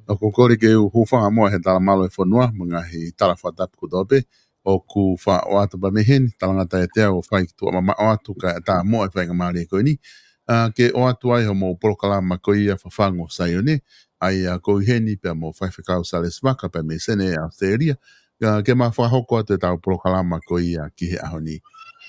O kokori ke uhufa mo he tala malo e fonua mga he tala fatap ku dobe o ku fa o atu ba mehen talanga ta te o fai tu mama o atu ka ta mo e fai ngamari ko ni ke o atu ai ho mo POLOKALAMA ko ia FAFAFNGU SAIONE ai ko heni pe mo fai FAFAFNGU SALESI VAKA pe me sene Australia ke ma fa hoko te ta POLOKALAMA ko ia ki he ahoni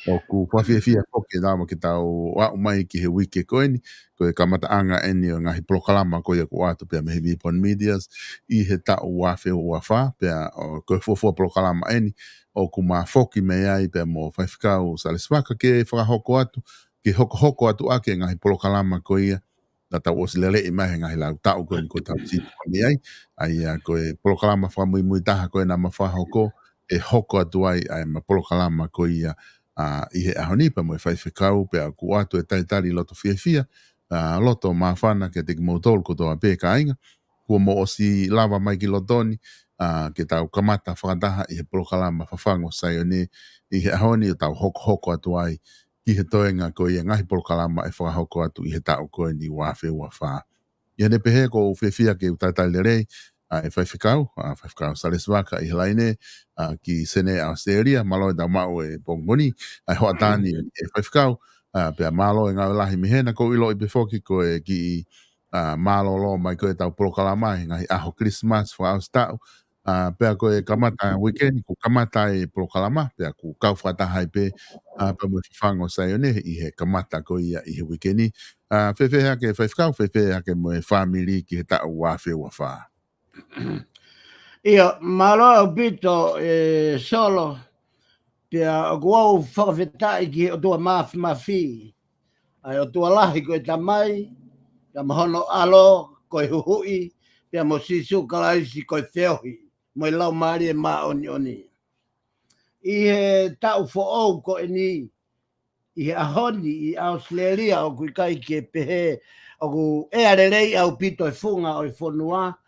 o ku whawhiawhia hoke nāma ki tau wau mai ki he wike koe ni, koe kamataanga eni o ngahi POLOKALAMA koe ku atu pia mehi Vipon Medias, i he tau wafe o wawha, pia koe fufua POLOKALAMA eni, o ku maa whoki mei ai pia mo FAFAFNGU SALESI VAKA ke whakahoko atu, ke hoko atu ake ngahi POLOKALAMA koe ia, na tau osilele i mahe ngahi lau tau koe ni koe tau siti koe ai, ai koe POLOKALAMA whamui mui taha koe na ma whahoko, e hoko atu ai ma POLOKALAMA koe ia, i he ahoni pa mo e whaiwhikau pe a ku atu e taitari loto whiawhia, loto mawhana ke te kimotol ko toa pē ka inga, kua mo osi lava mai ki lotoni, ke tau kamata whakataha i he POLOKALAMA FAFAFNGU SAIONE i he ahoni o tau hoko atu ai ki he toenga ko i ngahi POLOKALAMA e whakahoko atu i he tau koe ni wawhe ua wha. I hane pehe ko whiawhia ke utaitari le rei, e FAFAFNGU SALESI VAKA i he laine, ki sene Australia, malo e tau mau e pongoni, ai hoa tāni e FAFAFNGU, pia malo e ngau lahi mihena ko ilo i befoki ko e ki malo lo mai ko e tau POLOKALAMA i ngahi aho Christmas wha au stau, pia ko e kamata weekend, ko kamata e POLOKALAMA, pia ku kau whatahai pe, pa mo FAFAFNGU SAIONE i he kamata ko ia i he weekendi, whewhea ke FAFAFNGU, whewhea ke mo e family ki he tau wawhe ua wha. Ia, malo au pito solo, pia o kuau whakawhetai ki o tua mafi. Ai o tua lahi koe tamai, ka mahono alo, koe huhui, pia mo sisu kalaisi koe theohi, mo i lau maari e maa oni. I he tau fo'ou koe ni, i he ahoni i Australia o kui kai ke pehe, o ku ea rerei au pito e funga o i whonua,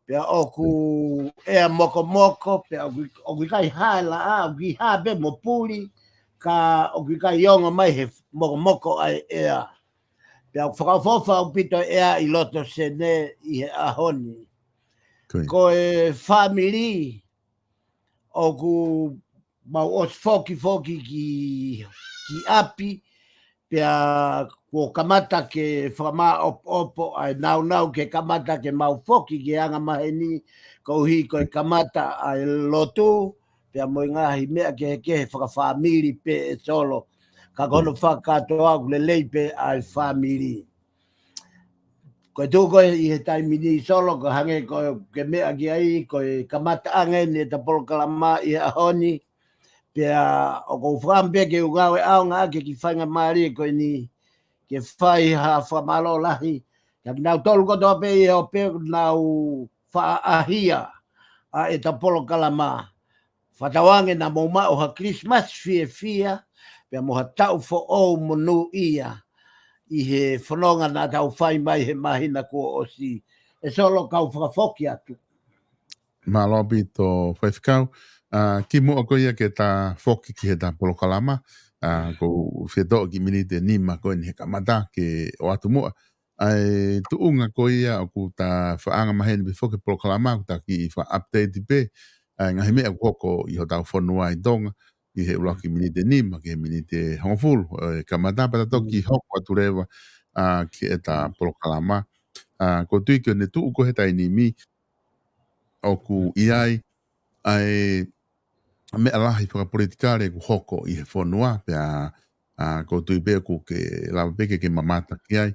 pia oku ea moko pia oku kai haela a oku habe mo puli ka oku kai yonga mai he moko ai ea pia whakafofa o pito ea i loto sene i he ahoni ko e family oku mau os foki ki api pia ko kamata ke whama opo ai nau ke kamata ke mau foki ke anga maheni ko hi ko kamata ai lotu pia mo ngahi mea ke whakawhamiri pe e solo ka kono whakatoa le leipe ai family ko tu ko I he taimi ni solo ko hange ko ke mea ki ai ko kamata ange ni ta polokalama I ahoni pia o ko whampe ke ugawe au ngā ke ki whainga maari ko ni ke whai ha whamalo lahi ka nau tolu ko toa pe I o pe nau whaahia a e ta polokalama whatawange na mauma o ha Christmas fia pia mo ha tau fo o monu ia I he whanonga na tau whai mai he mahina ko o si e solo kau whakafoki atu. Malobi to whaifikau. Ki mua ko ia ke ta foki ki he ta polokalama. Ko whieto ki mini te nima ko ni he kamata ke o atu mua. Ai tuunga ko ia o ku ta whaanga maheni bi foki polokalama ku ta ki wha update pe. Ngahi mea koko I ho tau whanua I donga. I he ula ki mini te nima ke mini te hongfulu. Kamata pata toki hoko atu rewa ki e ta polokalama. Ko tui ki o ne tuu ko he tai ni mi o ku iai ai me alahi whakapolitikare ku hoko I he whanua pia ko tui pia ku ke lawa peke ke mamata ki ai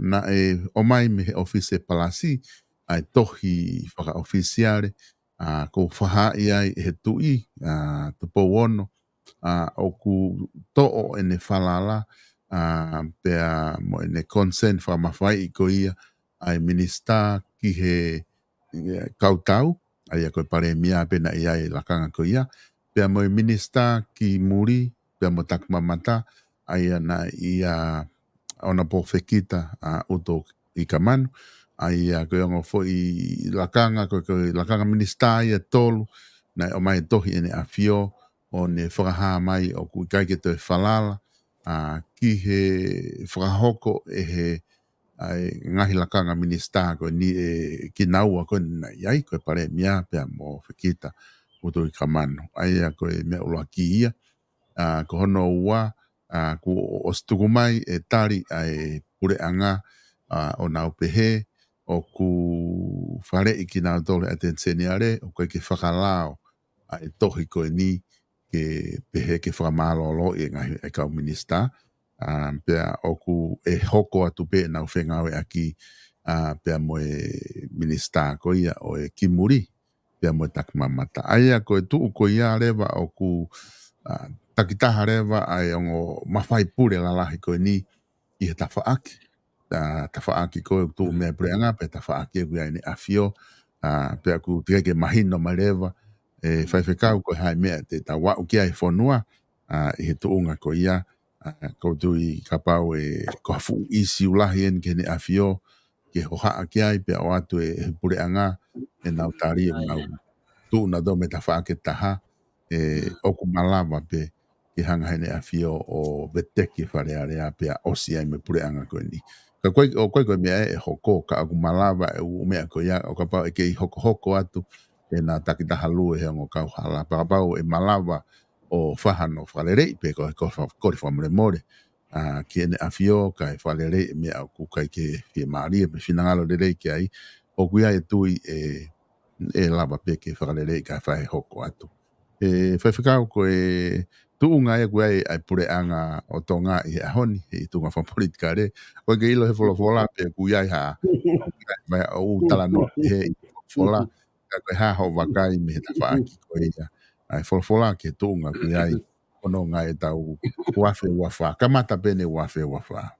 na e o mai me he office palasi ai tohi whaka-officiare ko whaha ai he tui te pouono o ku to'o ene whalala pia mo ene consent whamawhai I ko ia ai minista ki he kautau ai koe pare mia pena ia e lakanga ko ia pia mo minista ki muri pia mo tak mamata ai na ia ona po fekita uto I kamanu ai ko ngo fo I lakanga ko lakanga minista ia tolu na o mai tohi ene afio o ne whakaha mai o ku kai ke te whalala ki he whakahoko e he ai ngahi lakanga minista ko ni ki naua ko na iai ko pare mia pe mo fekita uto I kamano ai ko me ulo ki ia ko hono ua ko ostukumai e tari ai pure anga o na pehe o ku fare I ki na dole atenseniare o ko ke whakalao ai tohi ko ni ke pehe ke whakamalo I ngahi e kau minista pia oku e hoko atu pe na whengawe aki pia mo e minista ko ia o e kimuri pia mo e takmamata. Aia ko e tuu ko ia rewa oku takitaha rewa ai ongo mawhai pure lalahi ko ni I he tawhaaki. Tawhaaki ko e tuu mea preanga pe tawhaaki e kuia ni afio pia ku teke mahino ma rewa e whaiwhekau ko hai mea te tawa uki ai whanua I he tuunga ko ia ko tui kapau e ko hafu isi ulahi en ke ne afio ke hoha ki ai pe o atu e pure anga e nau tari e nau tu na do me ta fa ke taha o ku malava pe ke hanga hene afio o beteki fare area pe osi ai me pure anga ko ni ka ko me e hoko ka ku malava e u me ko ya o kapau e ke hoko atu e na takita halu e ngo ka hala pa pau e malava o whahano whalerei pe ko whamre more ki ene afio kai whalerei me au kukai ke fie maari e pe whinangalo lerei ki ai o kuia e tui e lava pe ke whalerei kai whae hoko atu whaiwhikau ko e tuunga e kuia ai pure anga o tonga I ahoni I tunga whapolitika re ko ke ilo he wholofola pe kuia ha o tala no he wholofola ka koe ha ho wakai me ta whaaki ko ia ai wholofola ke tuunga kui ai ono ngai e tau wafe wafa kamata pene wafe wafa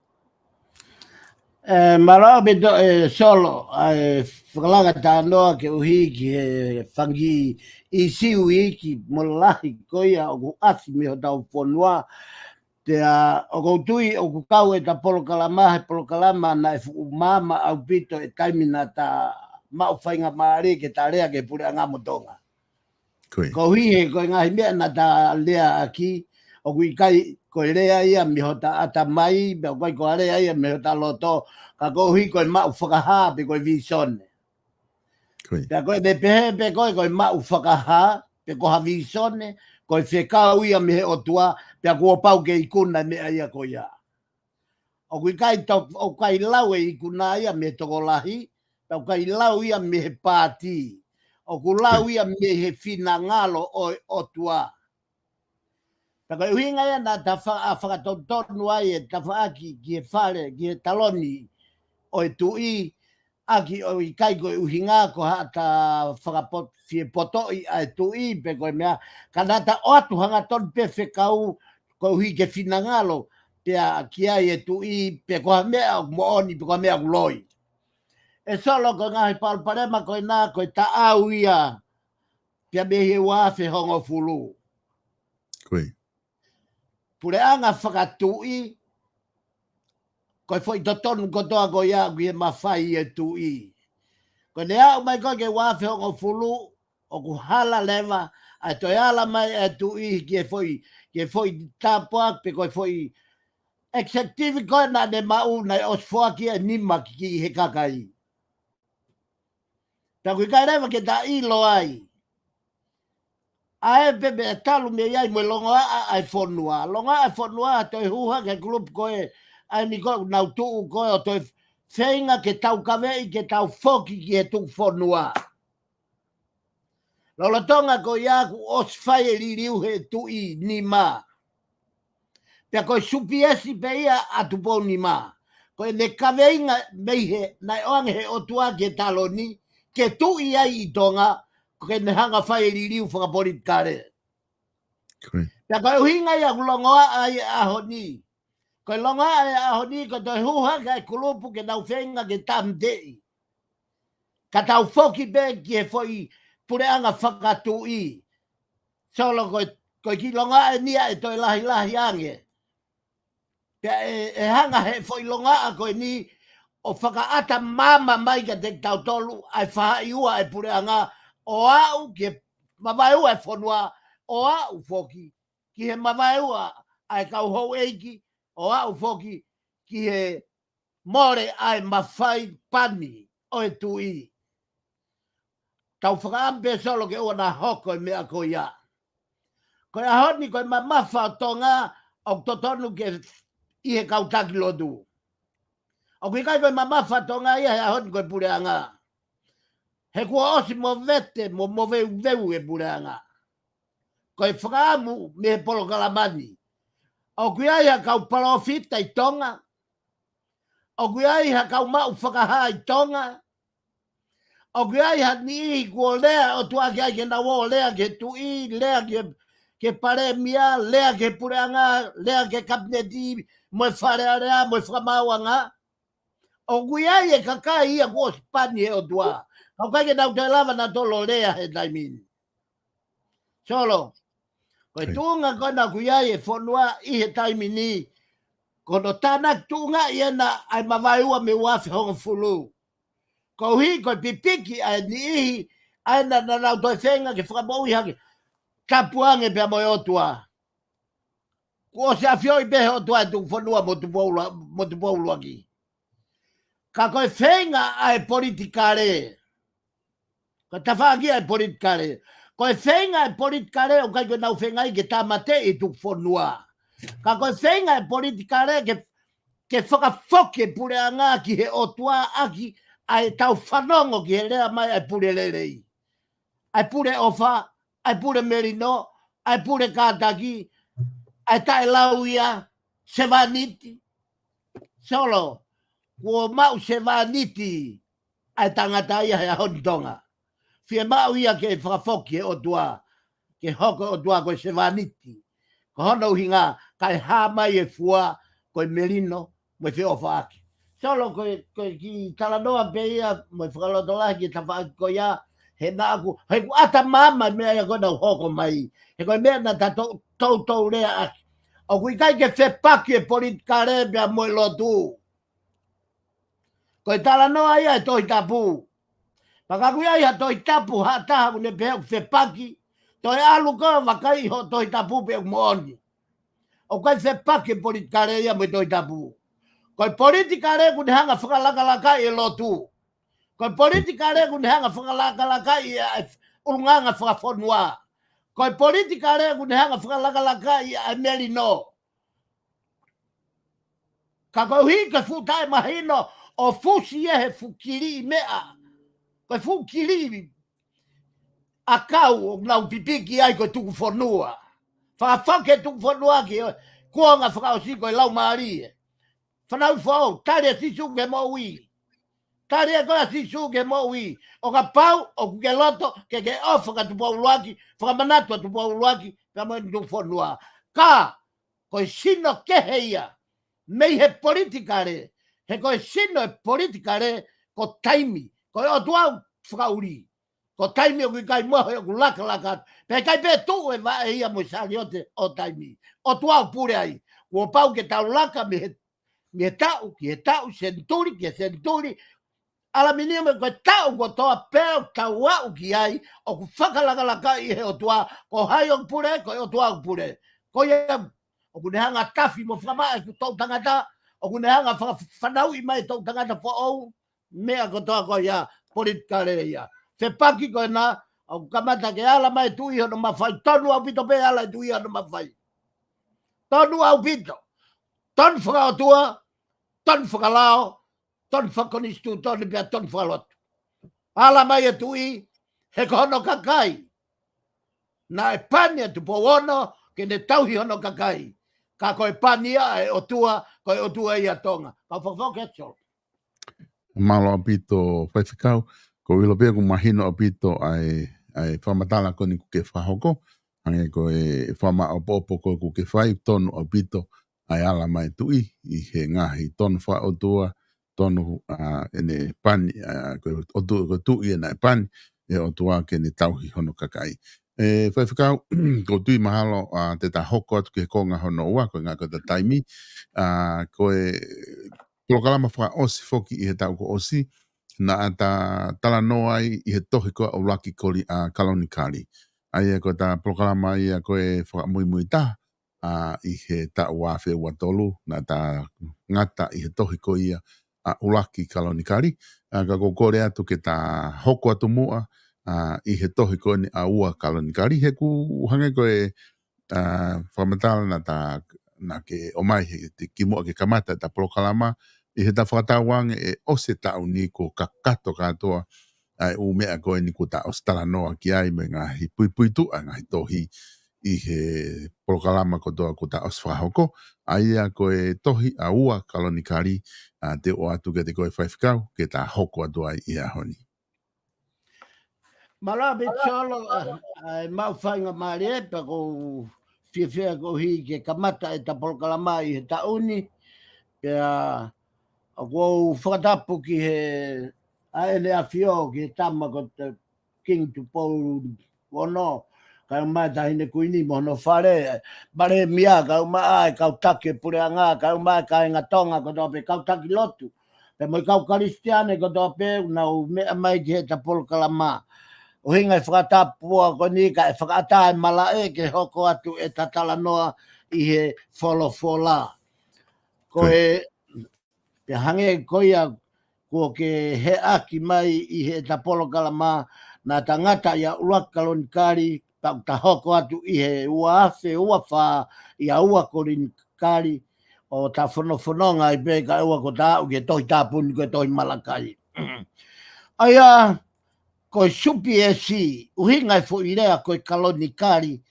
Marau bedo solo ai whakalanga tānoa ke uhi ki he whangi I siu iki molahi koia o ku asi me ho tau whanua te o koutui o ku kau e ta polokalama he polokalama na e mama au pito e taimina ta mau whainga maari ke ta rea ke pure anga motonga. Ko hui he koe ngahi mea na ta lea aki o kui kai koe rea ia mi ho ta ata mai me o koe koe rea ia mi ho ta loto ka ko hui koe mau whakaha pe koe visone. Pea koe me pehe pe koe mau whakaha pe koha visone Ko se ka ia me o tua pe ko pau ke ikuna me ia ko ia. O kui kai tau o kai lau e ikuna ia me toko lahi, tau kai lau ia me he pāti. O ku lau ia me he fina ngalo o tua. Taka uhinga ia na ta whakatotonu ai e ta whaaki ki e whare, ki e taloni o e tui, aki o i kai koe uhinga ko ha ta whakapot fie potoi a e tui pe koe mea, kanata o atu hanga ton pe whekau ko uhi ke fina ngalo, pe a ki ai e tui pe koe mea mooni pe koe mea uloi. E solo ko ngahi palparema koe nā koe ta au ia, pe a mehe wafe hongo fulu. Koe. Pure anga whakatui, koe foi totonu kotoa ko ia kui e mawhai e tui. Koe ne au mai koe ke wafe hongo fulu, o ku hala lewa, a toi ala mai e tui ki e foi tapuak, pe koe foi executive koe na ne mau na osfoa ki e nima ki he kakai. Ta kui kai rewa ke ta ilo ai. Ae pepe e talu me iai mo longa ai fonua. Longa ai fonua toi huha ke grup koe ai ni koe nau tuu koe o toi whenga ke tau kawei ke tau foki ki e tuk fonua. Lola tonga ko iaku os whai ririu he tui ni ma. Pea koe supiesi pe ia atu po ni ma. Koe ne kaweinga meihe nai oange he otua ke taloni ke tui ai i tonga ke ne hanga whai ririu whakaporit kare. Pea koe uhinga ia kulongoa ai ahoni. Koe longa ai ahoni ko toi huha kai kulupu ke nau whenga ke tamdei. Ka tau foki be ki he foi pure anga whakatui. Solo koe ki longa ai nia e toi lahi ange. Pea e hanga he foi longa a koe ni o whakaata mama mai ka te tau tolu ai whahai ua e pure anga o au ke mawai ua e whanua o au foki ki he mawai ua ai kau hou eiki o au foki ki he more ai mawhai pani o e tui. Tau whakaampe solo ke ua na hoko e mea ko ia. Koe ahoni koe mamafa o tonga o totonu ke i he kautaki lodu. O kui kai koe mamafa o tonga ia he ahoni koe pure anga. He kua osi mo vete mo veu e pure anga. Koe whakaamu me he polokalamani. O kui ai ha kau palofita i tonga. O kui ai ha kau mau whakaha i tonga. O kui ai ha ni i kua lea o tua ki ai ke na wo lea ke tui, lea ke pare mia, lea ke pureanga, lea ke kabineti, mo e whare area, mo e whakamauanga. O kui ai e kakai ia kua spani e o tua. Kau kai ke nau te lava na tolo lea he taimin. Solo, koe tuunga kona kui ai e whanua i he taimini, kono tāna tuunga i ena ai mawaiua me wafi honga fulu. Ko hi ko pipiki ai ni ihi ai na nau toi whenga ke whakamau i hake. Kapuange pe mo otua. Ko se afioi be otua e tu whanua mo tu poulu aki. Ka koe whenga ai politikare. Ko tawhaki ai politikare. Koe whenga ai politikare o kai koe nau whenga i ke tamate i tu whanua. Ka koe whenga ai politikare ke whakafoke pure anga ki he otua aki ai tau whanongo ki he rea mai ai pure lerei. Ai pure ofa, ai pure merino, ai pure kātaki, ai tae lauia, sevaniti. Solo, kua mau sevaniti, ai tangata ia he ahontonga. Fie mau ia ke whakafoki he otua, ke hoko otua koe sevaniti. Ko hono hinga, kai hā mai e fua, koe merino, mo e ofa aki. Solo koe ki talanoa pe ia, mo e whakalotola ki tawhaaki ko ia, he nāku, he ku ata mama mea ia kona hoko mai. He koe mea na ta tau rea aki. O kui kai ke whepaki e politikare mea mo e lotu. Koe talanoa ia e toi tapu. Pakaku ia ia toi tapu ha taha kune peheu whepaki. Toi alu koe wakai ho toi tapu peheu mooni. O kai whepaki e politikare ia mo e toi tapu. Koe politikare kune hanga whakalaka e lotu. Koe politikare kune hanga whakalaka i urunganga whakafonua. Koe politika rea kune hanga whakalaka i a meri no. Ka koe hika futai mahino o fusi he fukiri mea. Koe fukiri a kau o nau pipiki ai koe tuku whanua. Whakawhake tuku whanua ki kuanga whakawasi koe lau maari. Whanau whau, tare sisu ke moui. Tare koe sisu ke moui. O ka pau, o ke loto, ke ofa ka tupu uluaki, whakamanatua tupu uluaki, ka mo tuku whanua. Ka, koe sino keheia. Mei he politikare, he koe sino e politikare ko taimi, koe o tuau whakauri, ko taimi o kui kai mohe o ku laka, pe kai pe tu e va e ia mo saliote o taimi, o tuau pure ai, ko pau ke tau laka me he tau, ki he tau, senturi, ki he senturi, alaminia me koe tau ko toa peo tau au ki ai, o ku whakalaka i he o tua, ko hai o pure, ko o tuau pure, ko ia o kune hanga tafi mo whama e tau tangata, o kune hanga whanau i mai tau tangata po au, mea ko toa ko ia, politika rea ia. Te paki ko na, o kamata ke ala mai tui hono mawhai, tonu au pito pe ala tui hono mawhai. Tonu au pito, ton whakaotua, ton whakalao, ton whakonistu, ton pia ton whakalotu. Ala mai e tui, he kono kakai. Na e pania tu po ono, ke ne tauhi hono kakai. Ka koe pania e o tua ia tonga. Ka whawhau ketso. Malo apito whaiwhikau, ko wilo pia ku mahino apito ai whamatala ko ni ku ke whahoko, hange ko e whama opo ko ku ke whai tonu apito ai ala mai tui, i he ngahi tonu wha o tua, tonu ene pani, ko o tua ko tui e nai pani, e o tua ke ne tauhi hono kakai. Whaiwhikau, ko tui mahalo te ta hoko atu ke konga hono ua, ko ngā ko ta taimi, ko e POLOKALAMA wha osi foki i he tau ko osi, na ta tala noa i he tohi ko o laki koli a kalonikari. Ai e ko ta POLOKALAMA i a koe wha mui ta, i he tau wafe ua tolu, na ta ngata i he tohi ko ia a ulaki kalonikari. Ka kore atu ke ta hoko atu mua, i he tohi ko ni a ua kalonikari. He ku hange koe whamatala na ke o mai he te kimoa ke kamata ta POLOKALAMA, i he ta whakatawange e ose tau ni ko kakato katoa ai u mea koe ni ko ta ostala noa ki ai me ngā hi pui tu a ngā hi tohi i he POLOKALAMA ko toa ko ta oswahoko ai a koe tohi a ua kalonikari te o atu ke te koe whaifkau ke ta hoko atu ai i a honi. Malabe cholo, ai mau whainga maari e pa ko whiawhia ko hi ke kamata e ta POLOKALAMA i he tauni, pia a ko whakatapu ki he aele a whio ki he tama ko te king tu pou ono, ka mai ta hine kuini mono whare, bare mia ka mai ai kau take pure anga, ka mai ka inga tonga ko tope kau taki lotu, pe moi kau karistiane ko tope na u mea mai ki he ta POLOKALAMA. O hinga e whakatapua ko ni ka e whakata e mala e ke hoko atu e tatala noa i he wholofola. Ko e te hange koia ko ke he aki mai i he ta POLOKALAMA na ta ngata ia ua kalonikari ta hoko atu i he ua afe ua wha i a ua kalonikari o ta whanonga i pe ka ua ko ta au ke tohi tāpuni ko tohi malakai. Aia koe supi e si, uhinga e fo i rea koe kalonikari,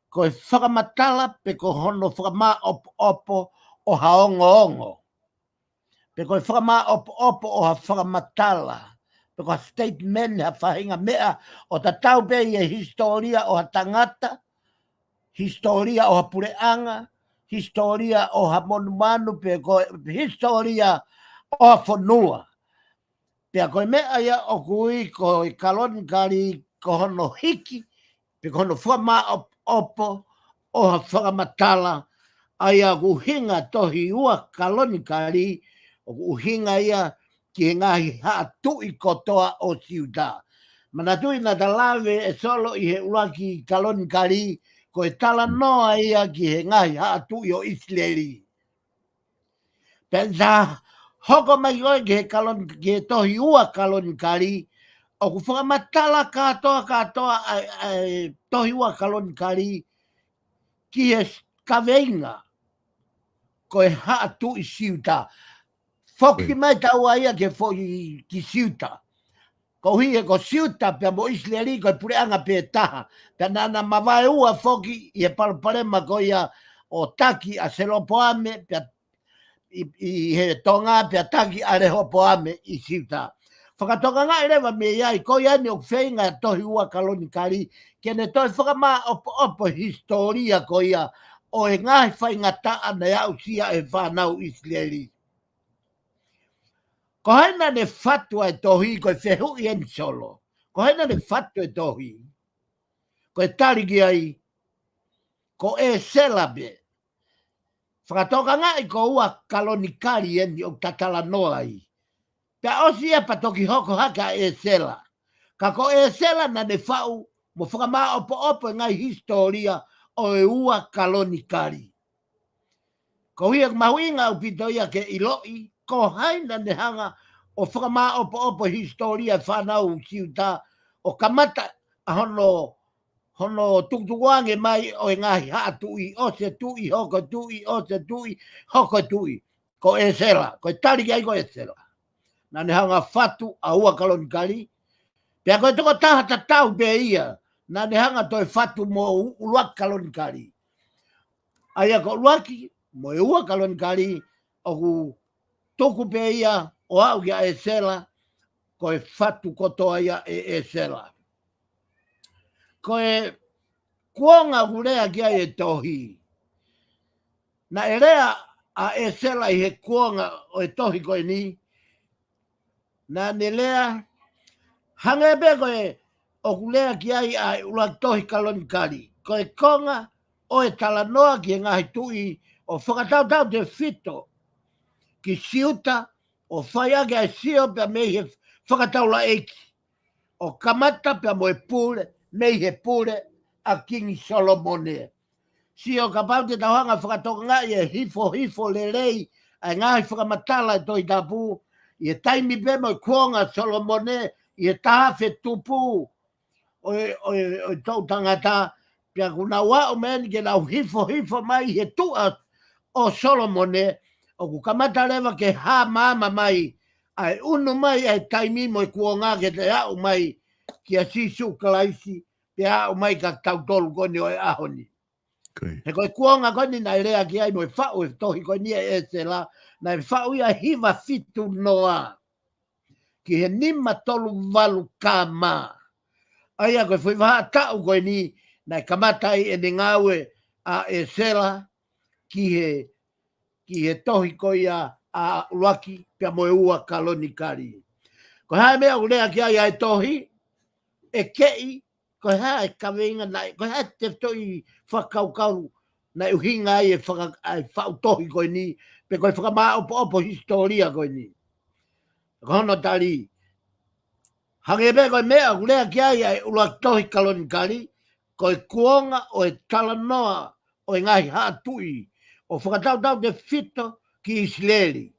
koe whakamatala pe ko hono whakama opo o haongo ongo. Pe koe whakama opo o ha whakamatala, pe koe statement ha whahinga mea o ta taupe i e historia o ha tangata, historia o ha pureanga, historia o ha monumanu, pe koe historia o ha whanua. Pea koe mea ia o kui koe kalonikari ko hono hiki, pe ko hono whama opo o ha whakamatala, aia ku hinga tohi ua kalonikari, o ku hinga ia ki he ngahi haa tui kotoa o siuta. Mana tui na talawe e solo i he ulaki kalonikari, ko e tala noa ia ki he ngahi haa tui o Israeli. Pensa, hoko mai koe ke tohi ua kalonikari o ku whakamatala katoa ai tohi ua kaloni kari ki e kaweinga ko e haa tu i siuta. Foki mai tau aia ke foki ki siuta. Ko hi e ko siuta pia mo Israeli ko e pureanga pe taha. Pia nana mawai ua foki i e palparema ko ia o taki a selopo ame pia i he tonga pia taki a rehopo ame i siuta. Whakatonga ngā rewa me iai ko iani o whenga tohi ua kaloni kari kene toi whakama opo historia ko ia o e ngahi whai ngataa na iau sia e whanau Israeli. Ko haina ne fatua e tohi ko e whehu i en solo. Ko haina ne fatua e tohi. Ko e tarigi ai. Ko e selabe. Whakatoka ngai ko ua kaloni kari eni o tatala noa ai. Pea osi e patoki hoko haka e sela. Ka ko e sela na ne whau mo whakama opo ngai historia o e ua kaloni kari. Ko hia mahuinga upito ia ke iloi. Ko haina ne hanga o whakama opo historia whanau siuta o kamata hono tuktuwange mai o e ngahi haa tui, ose tui, hoko tui, ose tui, hoko tui. Ko e sela, ko e tariki ai ko e sela. Na ne hanga whatu a ua kaloni kari. Pea koe toko taha tatau pe ia, na ne hanga toi whatu mo uluak kaloni kari. Aia ko luaki, mo e ua kaloni kari, o ku tuku pe ia, o au ia e sela, ko e whatu kotoa ia e sela. Ko e kuonga hurea kia e tohi. Na e rea a e sela i he kuonga o e tohi koe ni. Na ne lea, hangebe koe o kulea kia i a ula tohi kaloni kari. Ko e konga o e talanoa ki e ngahi tui o whakatautau te fito ki siuta o whaiake ai sio pia mei he whakataula eiki. O kamata pia mo e pule, mei he pule a King Solomone. Sio ka pau te tauhanga whakatoka ngai e hifo lelei ai ngahi whakamatala e toi tapu i e taimi pe mo i kuonga Solomone i e tahawhe tupu o tau tangata pia kuna wao meni ke nau hifo mai he tua o Solomone o ku kamata lewa ke ha mama mai ai unu mai ai taimi mo i kuonga ke te au mai ki a sisu kalaisi pe au mai ka tau tolu koni o e ahoni. He koe kuonga koni na rea ki ai mo e whau e tohi koni e se la na e whau ia hiva fitu noa ki he nima tolu walu ka ma. Aia koe whi waha tau koe ni na e kamatai e ngaue a e sela ki he tohi koe ia a luaki pia mo e ua kaloni kari. Ko hae mea ulea ki ai ai tohi e kei ko hae kawinga nai ko hae te toi whakaukau na uhinga ai e whau tohi koe ni pe koe whakama opo historia koe ni. Ko hono tari hangebe koe mea ulea ki ai ula tohi kaloni kari koe kuonga o e talanoa o e ngahi hatui o whakatautau te fito ki Israeli.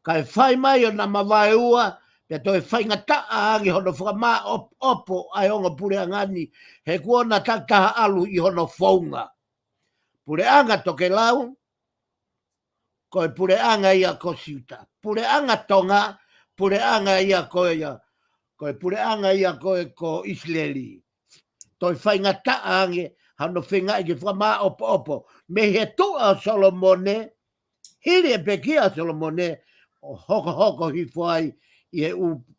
Kai whai mai o na mawai ua pe toi whai ngata aangi hono whakama opo ai onga pure angani he kuona taktaha alu i hono whaunga. Pure anga toke lau, koe pure anga ia ko siuta. Pure anga tonga, pure anga ia koe pure anga ia koe ko Israeli. Toi whai ngata aangi hono whinga i ki whakama opo. Me he tua Solomone, hiri e pekia Solomone, o hoko hi whai i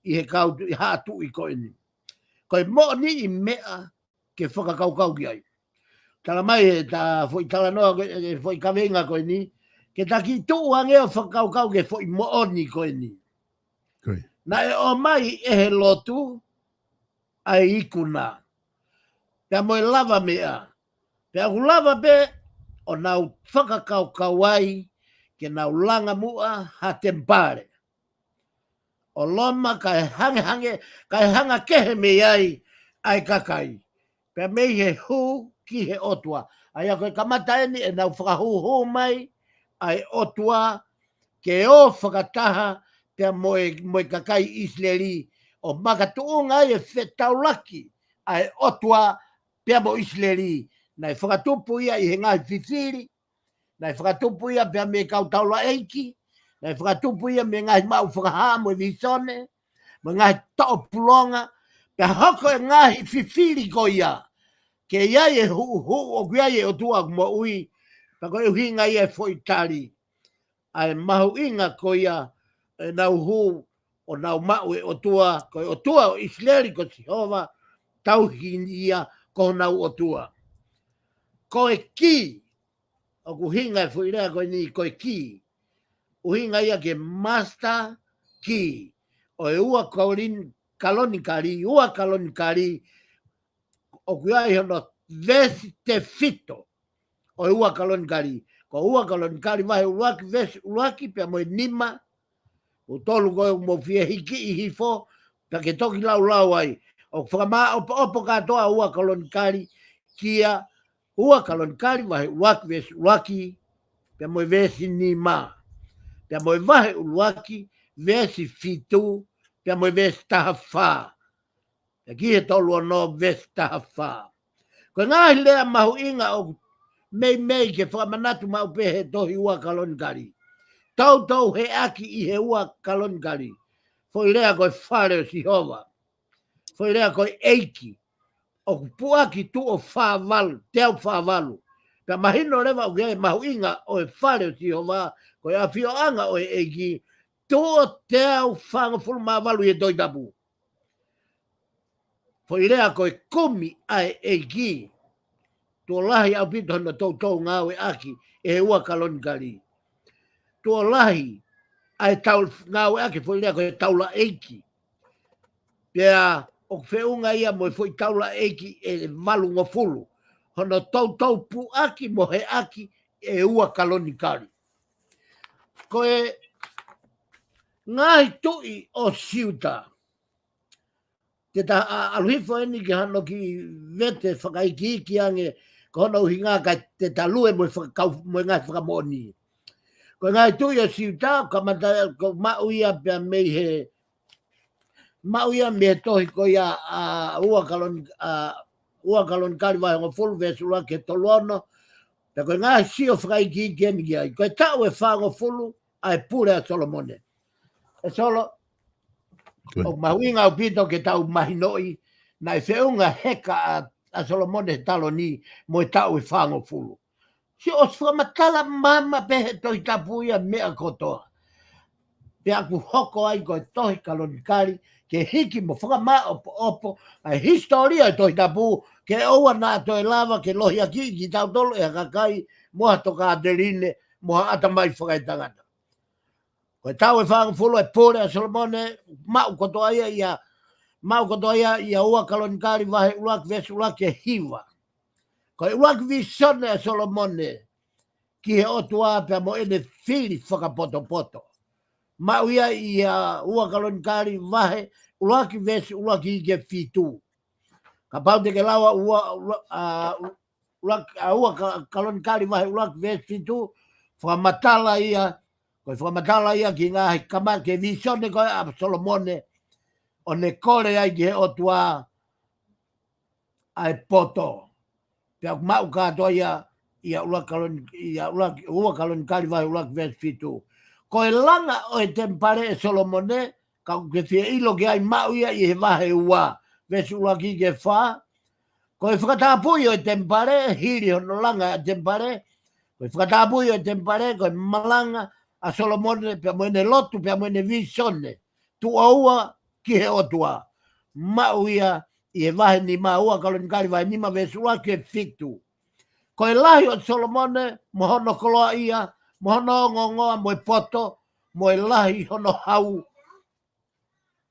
he kautu i hatu i koe ni. Koe mo ni i mea ke whakakaukau ki ai. Tala mai e ta foi tala noa e foi kawenga koe ni. Ke ta ki tu ange o whakaukau ke foi mo oni koe ni. Na e o mai e he lotu ai ikuna. Pea mo e lava mea. Pea ku lava pe o nau whakakaukau ai ke nau langa mua ha tempare. O loma kai hanga kehe me ai kakai. Pea mei he hu ki he otua. Ai a koe kamata eni e nau whakahuhu mai ai otua ke o whakataha pea moe kakai Israeli o makatuunga e whetaulaki ai otua pia mo Israeli. Nai whakatupu ia i he ngai whiwhiri, nai whakatupu ia pia me kautaula eiki, nai whakatupu ia me ngai mau whakaha mo visone, mo ngai tau pulonga, pia hoko e ngai whiwhiri ko ia, ke ia e hu o kia e o tua mo ui, pa ko e hinga ia fo itali, ai mahu inga ko ia e nau hu o nau mau e o tua o Israeli ko Jehova, tau hinia ko nau o tua. Ko e ki, o ku hinga e fuirea koe ni ko e ki, o hinga ia ke master ki, o e ua kalonikari, o kuia i hono vesi te fito, o e ua kalonikari, ko ua kalonikari vahe uruaki vesi uruaki, pia mo e nima, o tolu koe mo fie hiki i hifo, pia ke toki lau ai, o whakama opo katoa ua kalonikari, kia, ua kalonikari vahe uruaki vesi uruaki, pia mo e vesi nima, pia mo e vahe uruaki, vesi fitu, pia mo e vesi tahafa, pia ki he tolu no vesi tahafa. Ko ngā lea mahu inga o mei ke whakamanatu mau pehe tohi ua kalonikari. Tau he aki i he ua kalonikari. Foi lea koe whare o Sihova. Foi lea koe eiki. O puaki tu o whāwalu, teo whāwalu. Ka mahino lewa o kia mahu inga o e whare o Sihova, koe a whio anga o e eiki, tu o teo whangafulu māwalu i e doidabu. Foi lea koe kumi ai eiki. Tuo lahi au pito hana tau ngau e aki e ua kalonikari. Tuo lahi ai tau ngau e aki foi lea koe taula eiki. Pea o whiunga ia mo foi taula eiki e malu ngofulu. Hana tau pu aki mo he aki e ua kalonikari. Koe ngai tui o siuta. Te ta aluhifo eni ki hano ki vete whakaiki ki ange ko hana uhi ngā kai te talue mo ngai whakamoni. Ko ngai tui o siuta, ko mauia pia mei he, mauia me tohi ko ia ua kalonikari vai hongo fulu vesula ke tolono, pe ko ngai sio whakaiki ki eni ki ai. Ko tau e whango fulu ai pure a Solomone. E solo, o mahuinga o pito ke tau mahinoi, na e whiunga heka a Solomone talo ni mo e tau e whango fulu. Si o whamatala mama pehe tohi tapuia mea kotoa. Pe aku hoko ai koe tohi kalonikari, ke hiki mo whakama opo, ai historia e tohi tapu, ke oua nā toi lava, ke lohi aki ki tau tolo e hakakai, moha toka adeline, moha atamai whakaitangata. Koe tau e whango fulu e pore a Solomone, mau kotoa ia ua kalonikari vahe ulak vesu ulak e hiwa. Ko ulak visone a Solomone ki he otua pia mo ene whiri whakapoto. Mau ia ua kalonikari vahe ulak vesu ulak i ke fitu. Ka pau te ke lawa ua kalonikari vahe ulak vesu fitu whakamatala ia ki ngā he kamar ke visone koe a Solomone o ne kore ai ki he otua ai poto. Pea mau katoa ia ua kalonikari vai ulak ves fitu. Ko e langa o e tempare e Solomone, ka ke fia ilo ki ai mau ia i he vahe ua ves ulak i ke wha. Ko e whakatapui o e tempare, hiri hono langa e tempare, ko e whakatapui o e tempare, ko e malanga a Solomone, pea moene lotu, pea moene visone, tu ua ki he otua. Mau ia i he vahe ni ua kalonikari vai nima ves ulak e fitu. Ko e lahi o Solomone, mo hono koloa ia, mo hono ngongoa, mo e poto, mo e lahi hono hau,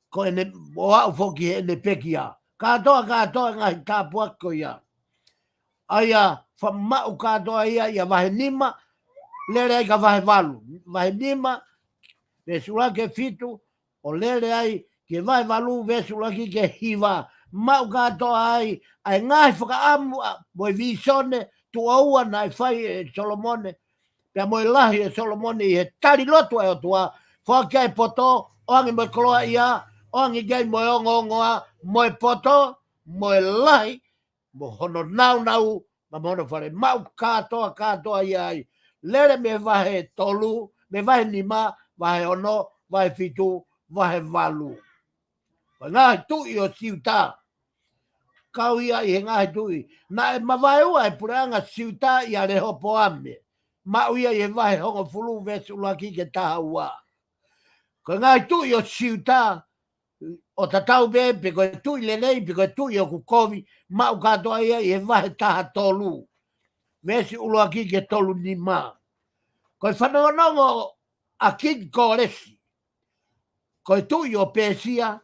ko ene o au foki he ene pekia. Katoa ngahi tāpuak ko ia. Aia, whamau katoa ia vahe nima, lere ai ka vahe valu. Vahe nima, vesulake fitu, o lere ai ke vahe valu, vesulake ke hiva. Mau katoa ai ngahi whakaamu, mo e visone, tu aua na e whai e Solomone, pia mo e lahi e Solomone i he tari lotu e o tua, whakia e poto, o ange mo e koloa ia, ongi gai mo ongoa mo poto mo lai mo hono nau ma mono fare mau katoa ai lere me vahe tolu me vahe lima vahe ono vahe fitu vahe valu nga tu yo siuta kau ia I nga tui na ma vai ua puranga siuta ia le hopo ame ma ia I vai hongo fulu vesu laki ke taua ko nga tu yo siuta o tatau be pe ko tu le nei pe ko tu yo ku kovi ma u katoa ia I vai taha tolu vesi ulo aki ke tolu ni ma ko whanongo a kid koresi ko tu yo pesia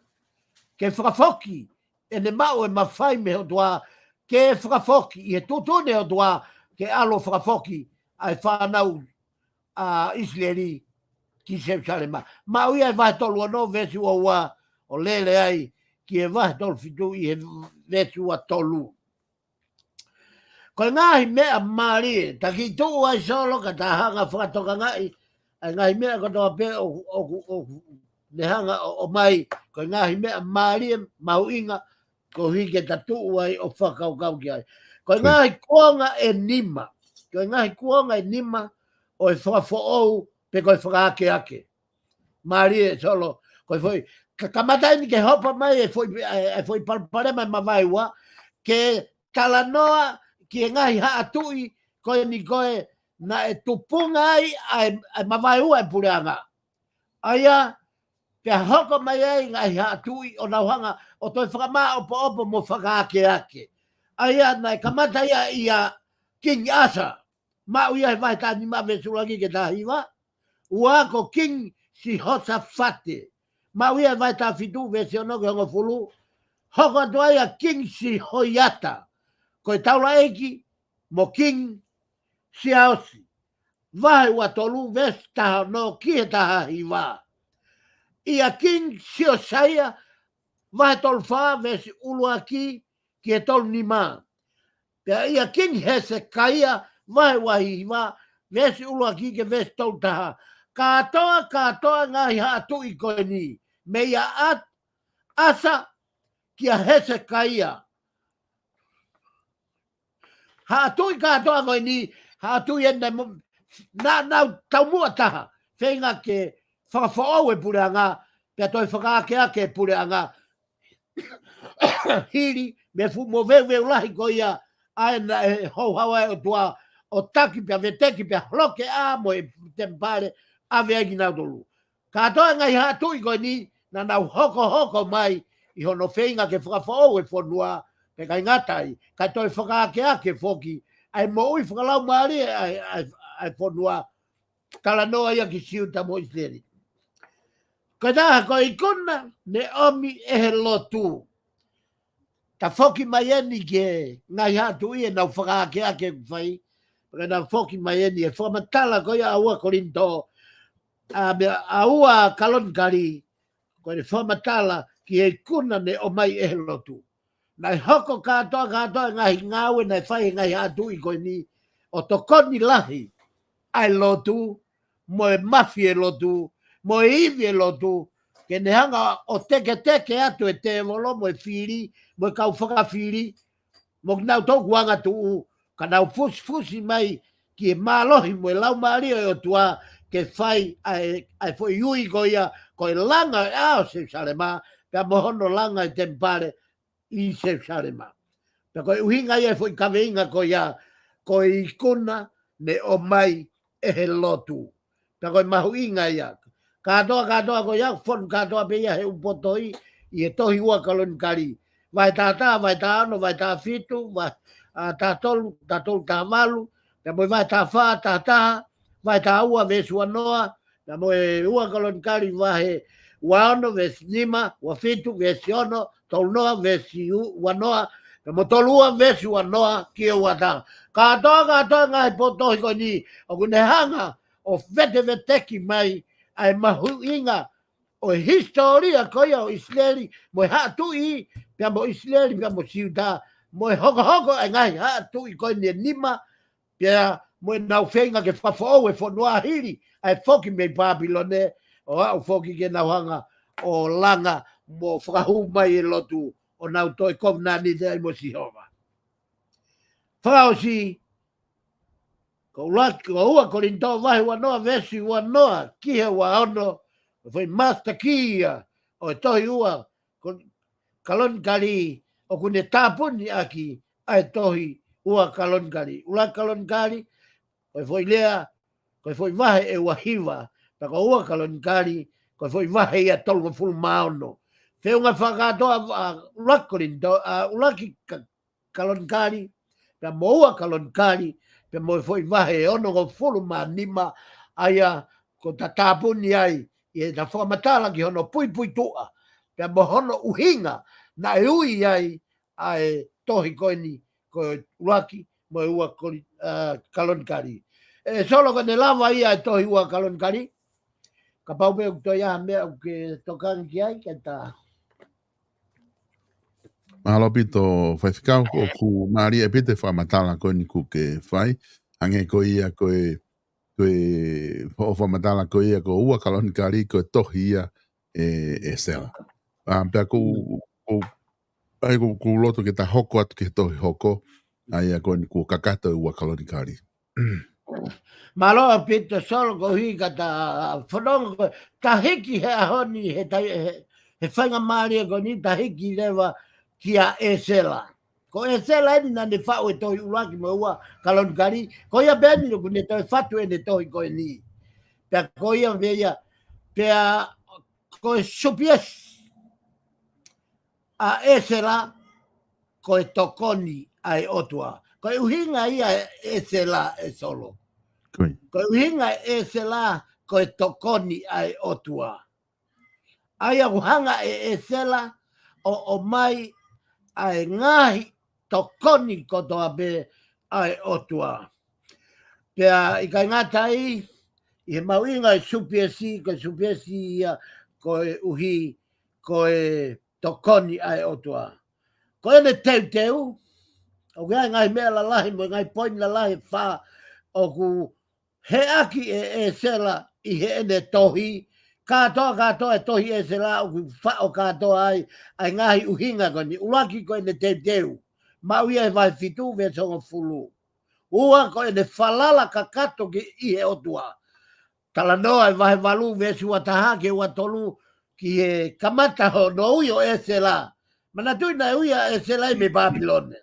ke whakafoki e ne mau e mawhai me o doa ke whakafoki I e tutune o doa ke alo whakafoki ai whanau a Israeli ki Jerusalema. Mau ia e vai tolu anō vesi ua o lele ai ki e vai tolu fitu I e vesi ua tolu. Ko ngahi mea maari, ta ki tuu ai solo ka ta hanga whakatoka ngai, ai ngahi mea ko toa pe o ne hanga o mai, ko ngahi mea maari mau inga, ko hike ta tuu ai o whakau kau ki ai. Ko ngahi kuonga e nima, ko ngahi kuonga e nima o e whakafo ou pe ko e whakaake ake. Maari e solo, ko e foi, ka matai ni ke hopa mai e foi palpare mai mawaiwa, ke talanoa ki e ngahi haa tui koe ni koe na e tupunga ai mawai ua e pureanga. Aia, pia hoko mai ai ngahi haa tui o nauhanga o toi whakamaa opo mo whakaake ake. Aia, na e kamata ia King Asa. Ma uia he vai tāni ma vesulagi ke tahiwa. Ua ko King si hosa fate. Ma uia he vai tā fitu vesi ono ke hongo fulu. Hoko atua ia King si hoiata. Ko e taula eki mo King siaosi. Vahe ua tolu ves taha no ki he taha hiwa. Ia King sio saia vahe tolu wha ves ulua ki he tolu nima. Pea ia King hese kaia vahe ua hiwa ves ulua ki ke ves tolu taha. Katoa ngai haa tui koe ni. Me ia asa kia hese kaia. Ha tui katoa koe ni, ha tui ene na tau mua taha. Whenga ke whakawhao e pureanga, pia toi whakaake e pureanga. Hiri, me fu mo veu lahi ko ia, aena e hauhawa e o tua, o taki pia veteki pia hloke a mo e tempare, a veagi nau tolu. Katoa ngai ha tui koe ni, na nau hoko mai, I hono whenga ke whakawhao e whanua, pe kai ngatai, kai toi whakaake foki, ai mo ui whakalau maari ai whanua, kala noa ia ki siuta mo Israeli. Kai taha ko ikona, ne omi e he lotu. Ta foki mai eni ke ngai hatu I e nau whakaake whai, kai nau foki mai eni e whamatala ko ia aua korinto, aua kalonkari, ko e whamatala ki e kuna ne o mai e he lotu. Nai hoko katoa ngai ngawe nai whai ngai hatu I koe ni o tokoni lahi ai lotu, mo e mafi e lotu, mo e iwi e lotu, ke ne hanga o teke atu e te volo, mo e whiri, mo e kau whakawhiri, mo nau toku anga tuu, ka nau fusi mai ki e mālohi mo e lau maari o tua, ke whai ai fo iui ko ia, ko e langa e ao se salema, ka mohono langa e tempare, I se sarema. Pe koe uhinga ia foi kaweinga ko ia, ko I ikuna ne o mai e he lotu. Pe koe mahuinga ia. Katoa ko ia, fon katoa pe ia he upotoi, I e tohi ua kalonkari. Vai tā, vai tā ano, vai tā fitu, vai tā tolu tā malu, pe moi vai tā wha, tā taha, vai tā ua vesu anoa, pe moi ua kalonkari vai ua ono, vesi nima, ua fitu, vesi ono, tolu noa vesi wanoa, pe mo tolu ua vesi wanoa ki e ua tā. Katoa ngai potohi ko ni, o kune hanga o veteki mai, ai mahuinga o historia ko ia o Israeli, mo hatu I, pia mo Israeli, pia mo siuta, mo hoko ai ngai hatu I ko ni nima, pia mo nau whenga ke whafo e whanua hiri, ai whoki me Babylone, o au whoki ke nau hanga o langa, mo whakahu mai e lotu o nau toi komna ni te ai mo si hova. Whakao si, ko ua ko rinto wahi wanoa vesi wanoa kihe wa ono, foi master kia o tohi ua kalon kali o kune tapuni aki ai tohi ua kalon kali. Ula kalon kali, ko foi lea, ko foi wahe e wahiwa, ta ko ua kalon kali, ko foi wahe ia tolgo fulu maono. Whiunga whakatoa ulaki kalon kali, pia moua kalon kali, pia mo foi wahe ono go fulu ma nima aia ko tatapuni ai, i ta whakamatala ki hono pui pui tua, pia mo hono uhinga, na e ui ai tohi koini, ko ulaki, mo ua kalon kali. E solo ka ne lava ia e tohi ua kalon kali, ka pau me ukto ia mea uke tokan ki ai, ke ta... Mahalo pito whaiwhikau o ku maari e pite whamatala koe ni ku ke whai. Ange ko ia koe whamatala koe ia ko ua kaloni kari koe tohi ia e sela. Pea ku loto ke ta hoko atu ke tohi hoko ai koe ni ku kakata ua kaloni kari. Malo pito solo ko hika ta whanonga koe, ta hiki he ahoni he whainga maari e ko ni ta hiki lewa kia e sela. Ko e sela eni na ne whao e tohi ulaki mo ua kalon kari. Ko ia beni no kune tohi whatu e ne tohi koe ni. Pea ko ia veia, pea ko e supies a e sela ko e tokoni ai otua. Ko e uhinga ia e sela e solo. Koe. Ko e uhinga e sela ko e tokoni ai otua. Ai uhanga e sela o mai ai ngahi tokoni ko toa be ai otua. Pea i kai ngatai, i he mauinga e supiesi, ia ko e uhi, ko e tokoni ai otua. Ko e ne teu, o ngai mea la lahi, mo ngai poin la lahi wha, o ku he aki e sela i he ene tohi, katoa e tohi e sela, o ku wha o katoa ai ngahi uhinga koni, ulaki ko e ne teu. Mau ia e vai fitu ve songa fulu. Ua ko e ne falala kakato ki i he otua. Tala noa e vai valu ve sua taha ke ua tolu ki he kamata ho no uio e sela. Mana tui na uia e sela i me Babylone.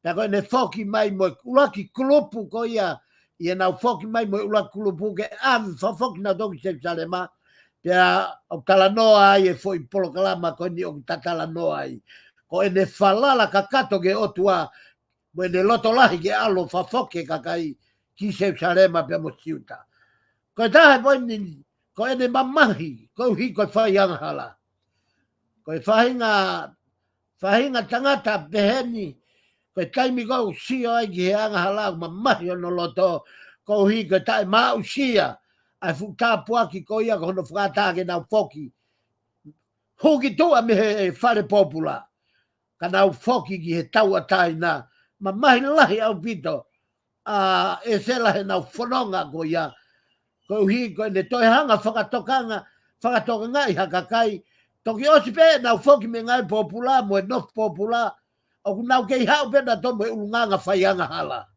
Ta ko e ne foki mai mo ulaki kulupu ko ia i e nau foki mai mo ulaki kulupu ke avi foki na toki se salema. Pea o tala noa ai e foi polokalama ko ni o tatala noa ai. Ko e ne falala kakato ke otua, mo e ne loto lahi ke alo fafoke kakai ki se sarema pe mo siuta. Ko e tahe po ni, ko e ne mamahi, ko hi ko whaianga hala. Ko e whahinga tangata peheni, ko e taimi ko usio ai ki he anga hala, mamahi o no loto, ko hi ko tae maa usia, ai futa puaki ko ia ko hono whakata ke nau foki. Huki tua me he whare popula. Ka nau foki ki he tau atai na, ma mahi lahi au pito, e sela he nau whanonga ko ia, ko uhi ko ne toi hanga whakatokanga i hakakai, toki osi pe nau foki me ngai popula, mo e nof popula, o ku nau kei hau pe na tomo e ulunganga whaianga hala.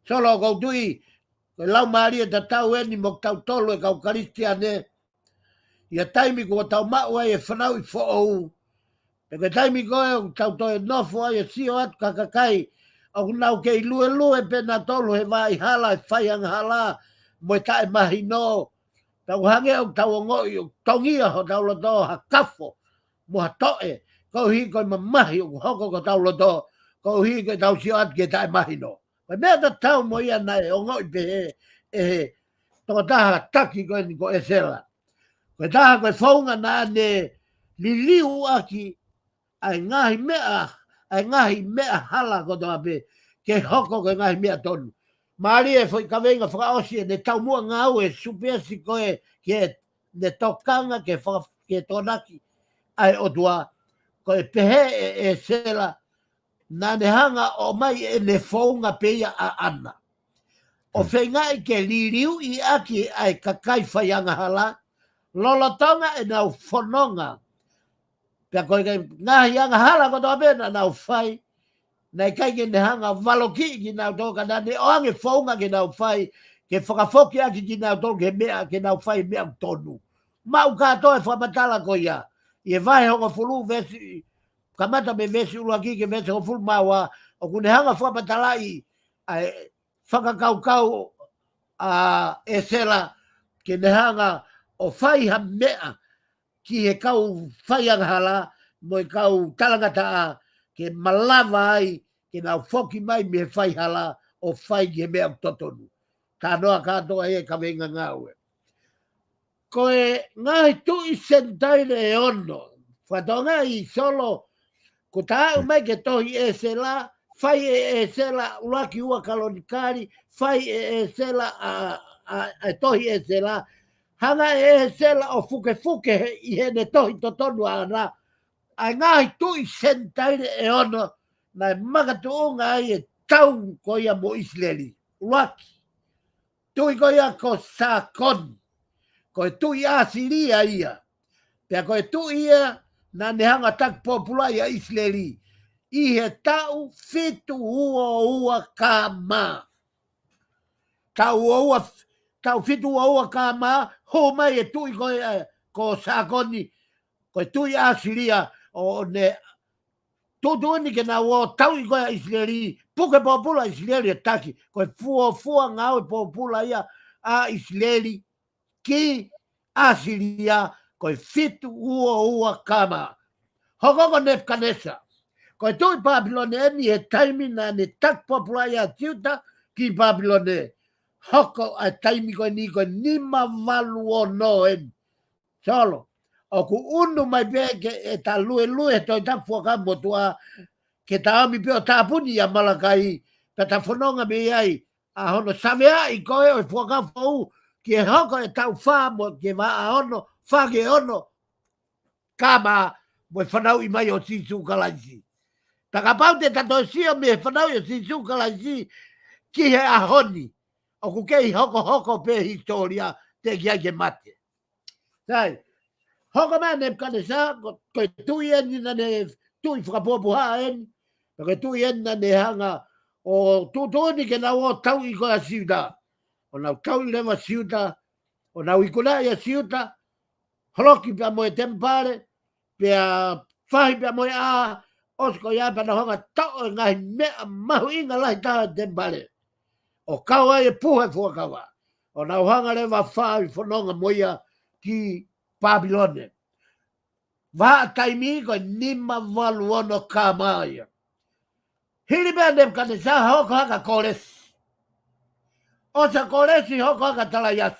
Solo ko tui, ko lau maari e ta tau eni mo tau tolo e kau karistiane, ia taimi ko tau mau ai e whanau i whoou, e ke taimi koe o tau toi nofo ai e sio atu kakakai, o nau kei lue pe na tolu he vai hala e whaianga hala, mo e tae mahi no, tau hange o tau o ngoi o tongia ho tau loto ha kafo, mo ha toe, ko hi koe mamahi o hoko ko tau loto, ko hi koe tau sio atu ke tae mahi no. Koe mea ta tau mo ia nai o ngoi pe he, toko taha taki koe ni ko e sela. Koe taha koe whaunga na ne liliu aki, ai ngahi mea hala ko toa pe, ke hoko ko ngahi mea tonu. Maari e foi kawenga whakaosi e ne tau mua ngau e supiasi koe ke ne tokanga ke tonaki ai otua, koe pehe e sela na ne hanga o mai e ne whaunga peia a ana. O whenga i ke liriu i aki ai kakai whaianga hala, lolotonga e nau fononga. Pea koe ngahi anga hala ko toa pena nau fai. Nei kai ke ne hanga valoki ki nau toka na ne oange faunga ke nau fai. Ke whakafoki aki ki nau toka ke mea ke nau fai mea tonu. Mau katoa e whamatala ko ia. Ie vai honga fulu vesi. Kamata me vesi ulu aki ke vesi ho fulu maua. O kune hanga whamatalai. Ai whakakaukau e sela. Ke ne hanga o fai ha mea. Ki he kau whaiang hala, mo kau talangata ke malawa ai, ke nau whoki mai me whai hala, o whai ki he mea totonu. Ka noa katoa e ka venga ngaue. Koe ngai tui sentaire e ono, whatonga I solo, ko tāu mai ke tohi e se la, whai e se la, uraki ua kalonikari, whai e se la, a tohi e se la, hanga e sela o fuke I he ne tohi totonu ana. Ai ngahi tui sentaire e ono, nai makatu unga ai e tau ko ia mo Israeli. Uraki. Tui ko ia ko Sakon. Ko e tui Asiria ia. Pea ko e tui ia na ne hanga tak popula ia Israeli. I he tau fitu ua kama. Tau fitu ua kama, ho mai e tui ko Sakoni, ko e tui Asiria, o ne tutuini ke na o tau I koe Israeli, puke popula Israeli e taki, ko e fua ngau e popula ia a Israeli, ki Asiria, ko e fitu ua kama. Hokoko Nefkanesa, ko e tui Papilone ni e taimi na ne tak popula ia tiuta ki Papilone. Hoko a taimi koe ni koe nima walu o noen. Solo. O ku unu mai peke e ta lue toi ta fuaka motua ke ta ami peo ta puni a Malakai pe ta whanonga me ai a hono savea I koe o fuaka fau ke hoko e tau wha mo ke wa a hono wha ke ono kama mo whanau I mai o sisu kalaisi. Taka pau te tato sio me whanau I o sisu kalaisi ki he a honi. O ku kei hoko pe historia te kia ke mate. Sai, hoko mea Nefkanesa, ko tui eni na ne tui whakapopu haa eni, ko tui eni na ne hanga o tutoni ke nau o tau I koe a siuta. O nau tau I lewa siuta, o nau I kuna I a siuta, holoki pia moe tempare, pia whahi pia moe a, osko ia pa na honga tau e ngahi mea mahu inga lahi taha tempare. O kaua e puhe fuakawa. O nau hanga lewa whai whanonga moia ki Papilone. Wa taimi ko nima walu ono kamaia. Hiri mea Nefkanesa hoko haka kolesi. Osa kolesi hoko haka talayasi.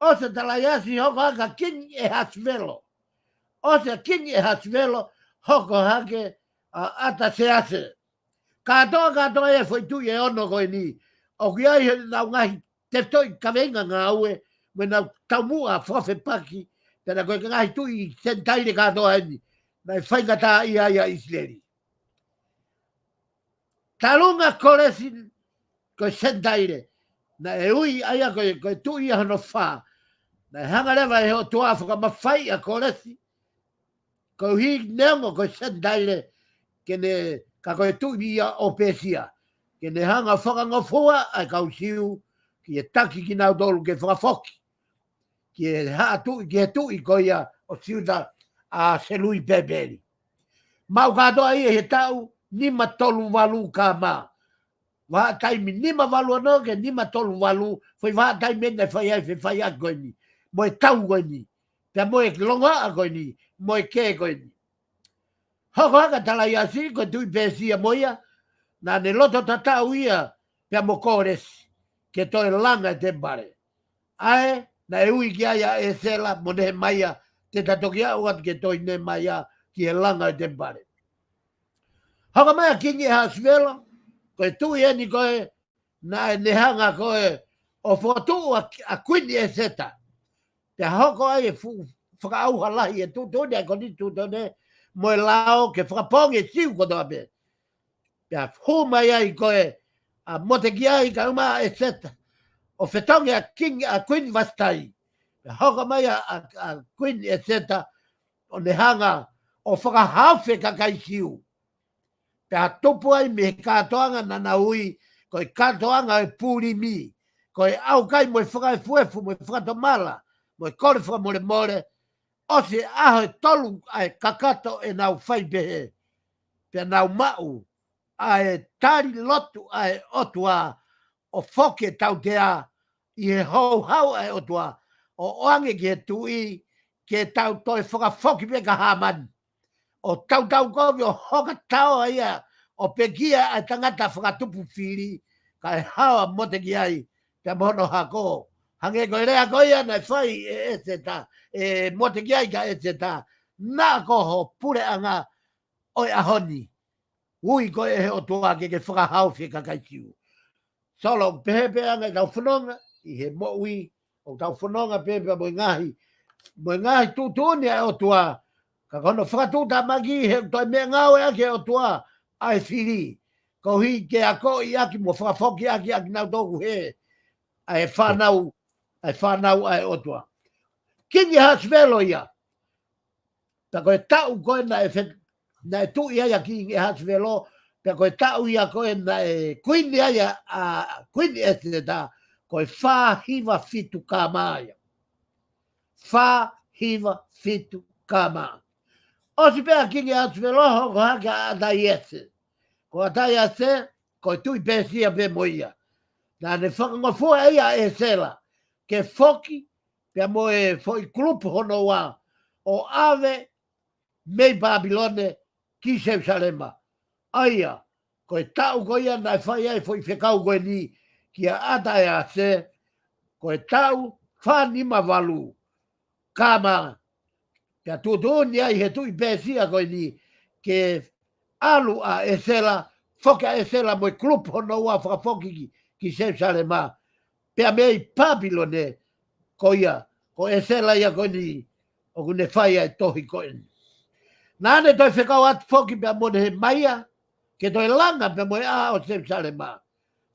Osa talayasi hoko haka king e hasvelo. Osa king e hasvelo hoko hake ata sease. Katoa e foi tu e ono koe ni. O ki ai nau ngahi te toi kawenga ngā ue, me nau taumua whawhe paki, tena koe ngahi tu I sentaire katoa eni, nai whaingata ia Israeli. Talunga kolesi koe sentaire, na e ui aia koe tu I hano wha, na hanga lewa e ho tua whaka mawhai a kolesi, koe hi neongo koe sentaire, kene ka koe tu I o pesia. Ke ne hanga whakangofua ai kau siu ki e taki ki nau tolu ke whakafoki. Ki e tui koia o siuta a selui peperi. Mau katoa I he tau nima tolu walu ka ma. Wa taimi nima walu anō ke nima tolu walu foi wa taimi ene whai ai koe ni. Mo e tau koe ni. Pea mo e longa a koe ni. Mo e ke koe ni. Hoko haka tala I asi koe tui pesia moia. Na ne loto tatau ia pia mo kores ke toi langa te bare. Ae, na e ui ki aia e sela mo ne maia te tatokia uat ke toi ne maia ki e langa te bare. Haka mea kingi hasvelo, koe tui eni koe na e nehanga koe o fotu a kuini e seta. Te hoko ai e whakaauha lahi e tutone a koni tutone mo e lao ke whakaponge siu koto ape. Pea huma ia I koe a motekia I ka uma e seta. O whetonge a king a queen vastai. Hoka mai a Queen e seta o ne hanga o whakahawhi ka kaisiu. Te a topu ai me katoanga na na ui, ko i katoanga e pūri mi, ko i au kai mo i whakaifuefu, mo i whakatomala, mo i kore whakamore more, o se aho e tolu ai kakato e nau whaipehe, pe nau mau, ai tari lotu ai otua, o whoke tau te a, i he hou hau ai otua, o oange ki he tui, ke tau toi whakawhoki pe ka haman. O tau kovi o hoka tau ia, o pekia ai tangata whakatupu whiri, kai hawa mote ki ai, te mono hako. Hange koe rea koe ia nei whai e se ta, e mote ki ai ka e se ta, nā koho pure anga oi ahoni. Ui koe e o tua ke whakahau whika kai kiu. Solo pehepe anga i tau whanonga, i he mo ui, o tau whanonga pehepe mo ngahi tūtūni ai o tua, ka kono whakatūta magi he toi mea ngau e ake o tua ai whiri. Ko hi ke ako i aki mo whakawhoki aki nau tōku he, ai whanau ai o tua. Kingi hasvelo ia, ta koe tau koe na e tu ia ia kingi hasvelo, ta koe tau ia koe na e kuini ia a kuini e te ta, koe wha hiva fitu ka maia. Wha hiva fitu ka maia. O si pēr kingi hasvelo ko hake a tai ese. Ko a tai ese, koe tui pēsia pē moia. Nā ne whakangofua ia e sela, ke whoki, pia mo e whoi klupu hono wā, o ave mei Babilone ki Jerusalema. Aia, koe tau koe ia nai whai ai whoi whekau koe ni, ki a ata e a se, koe tau whanima walu, kama, pia tuatuni ai he tui pēsia koe ni, ke alu a e sela, whoka e sela mo e klupu hono wā whakawhoki ki Jerusalema, pia mei Babilone, ko ia, ko e sela ia ko ni, o kune whai ai tohi ko ni. Nāne toi whekau atu whoki pia mone he maia, ke toi langa pia moe a o Jerusalema.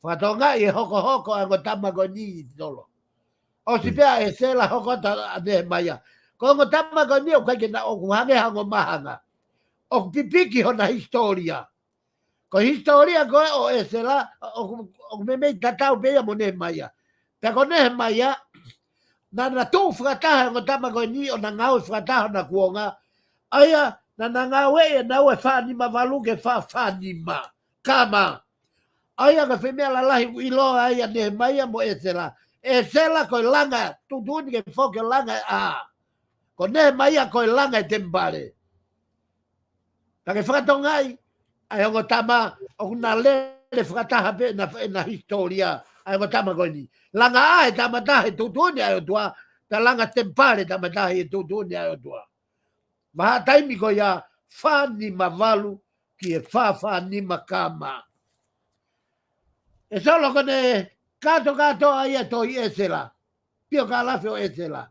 Whakatonga i hoko a ngo tama ko ni i tolo. O si pia e sela hoko ta a ne he maia. Ko ngo tama ko ni o kai na o kuhange hango mahanga. O pipiki hona historia. Ko historia ko o e sela, o me mei tatau pia mone he maia. Pia ko ne he maia, na tu whakataha ngo tama koe ni o na ngau whakataha na kuonga. Aia, na ngau e nau e whanima waluke whanima. Kama. Aia ka whemea la lahi iloa aia ne maia mo e sela. E sela koe langa, tutuni ke whoke langa a. Ko ne maia koe langa e tempare. Take whakatongai, ai ngo tama, o kuna lele whakataha pe na historia. Ai ngo tama koe ni. Langa a e tamatahe tutuni ai o tua, ta langa tempare tamatahe e tutuni ai o tua. Maha taimi ko ia whanima walu ki e whanima kama. E solo kone kato ai e toi e sela. Pio ka lawhio e sela.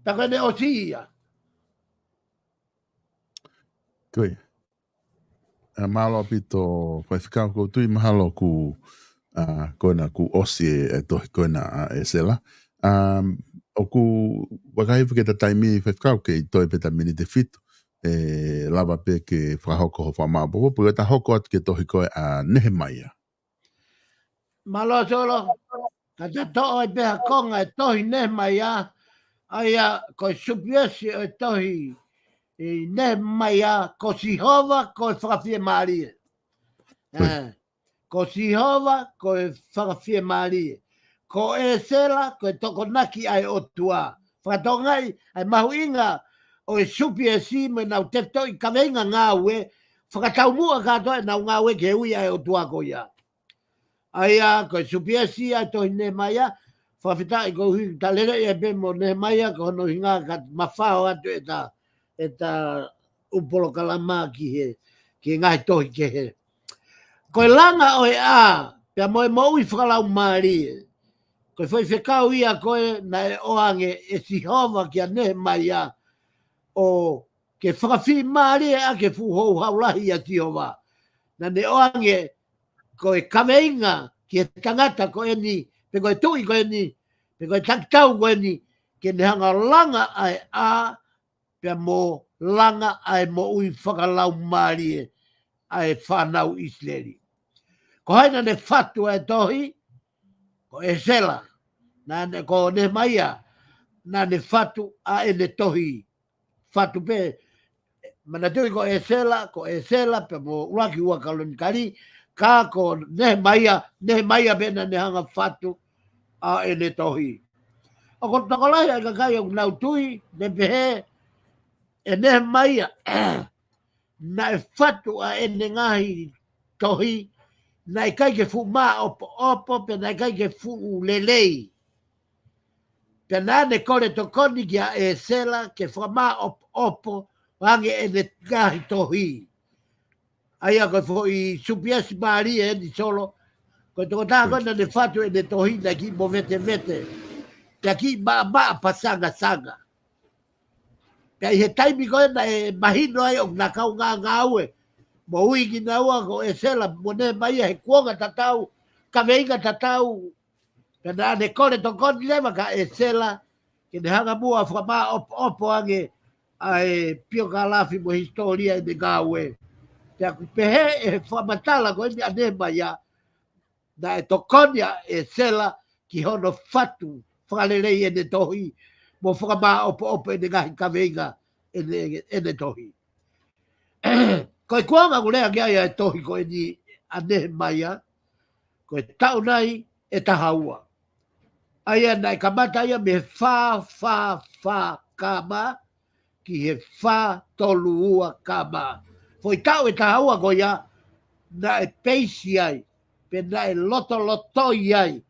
Ta kone o siia. Koe. Mahalo apito whaifikau koutu I mahalo ku koina ku osi e tohi koina e sela. O ku wakaifu ke ta taimi whaifikau ke I toi peta mini te fitu. E lava pe ke whahoko ho whamapopo. Pua ta hoko atu ke tohi koe a Nehemaia. Malo solo. Ka ta toa I peha konga e tohi Nehemaia. Aia koe supiesi e tohi I Nehemaia ko Sihova ko e whakawhia maarie. Ko Sihova ko e whakawhia maarie. Ko e sela ko e toko naki ai o tua. Whakatongai ai mahu inga o e supi e si me nau tefto I kaweinga ngāwe. Whakatau mua katoa e nau ngāwe ke ui ai o tua ko ia. Aia ko e supi e si ai tohi Nehemaia. Whawhita I ko hui talere e be mo Nehemaia ko hono hinga ka mawhao atu e ta POLOKALAMA ki ngai tohi ke he. Ko e langa o e a, pia moe moui whakalau maari. Ko e whai whekau ia koe na e oange e Sihova ki a Nehemaia o ke whakawhi maari e a ke fuhou haulahi a Sihova. Na ne oange ko e kaweinga ki e tangata ko e ni, pe ko e tui ko e ni, pe ko e taktau ko e ni, ke ne hanga langa ai a pe mo langa ai mo ui whakalau marie ai whanau Israeli. Ko haina ne whatu e tohi, ko e sela, ko ne maia, na ne whatu a e ne tohi. Whatu pe, mana tui ko e sela, pe mo uraki ua kaloni kari, ka ko ne maia pe na ne hanga whatu a e ne tohi. O ko takolai ai kakai o nau tui, ne pehe, e ne maia, na e whatu a e ne ngahi tohi, na i kai ke fu ma opo pe na i kai ke fu lelei. Pe na ne kore to koni kia e sela ke fu ma opo wange e ne gahi tohi. Aia koe fu i supiasi maari e ni solo, koe toko taha koe na ne fatu e ne tohi na ki mo vete vete. Pe ki ma pasanga sanga. Pe i he taimi koe na e mahino ai o na kau ngā ue. Mo ui ki na ua ko e sela mo ne mai he kuonga tatau, ka veinga tatau, ka na ne kore to koni lewa ka e sela, ke ne hanga mua whama opo ange ai pio ka lafi mo historia i ne ngāwe. Te aku pehe e whamatala ko ni ane mai a, na e to koni e sela ki hono fatu, whakalelei e ne tohi, mo whama opo e ne ngahi ka veinga e ne tohi. Koe kuanga kulea kia ia e tohi koe ni ane maia, koe tau nai e tahaua. Aia nai kamata ia me fa kama, ki he fa tolu ua kama. Foi tau e tahaua koe ia, na e peisi ai, pe na e loto ai,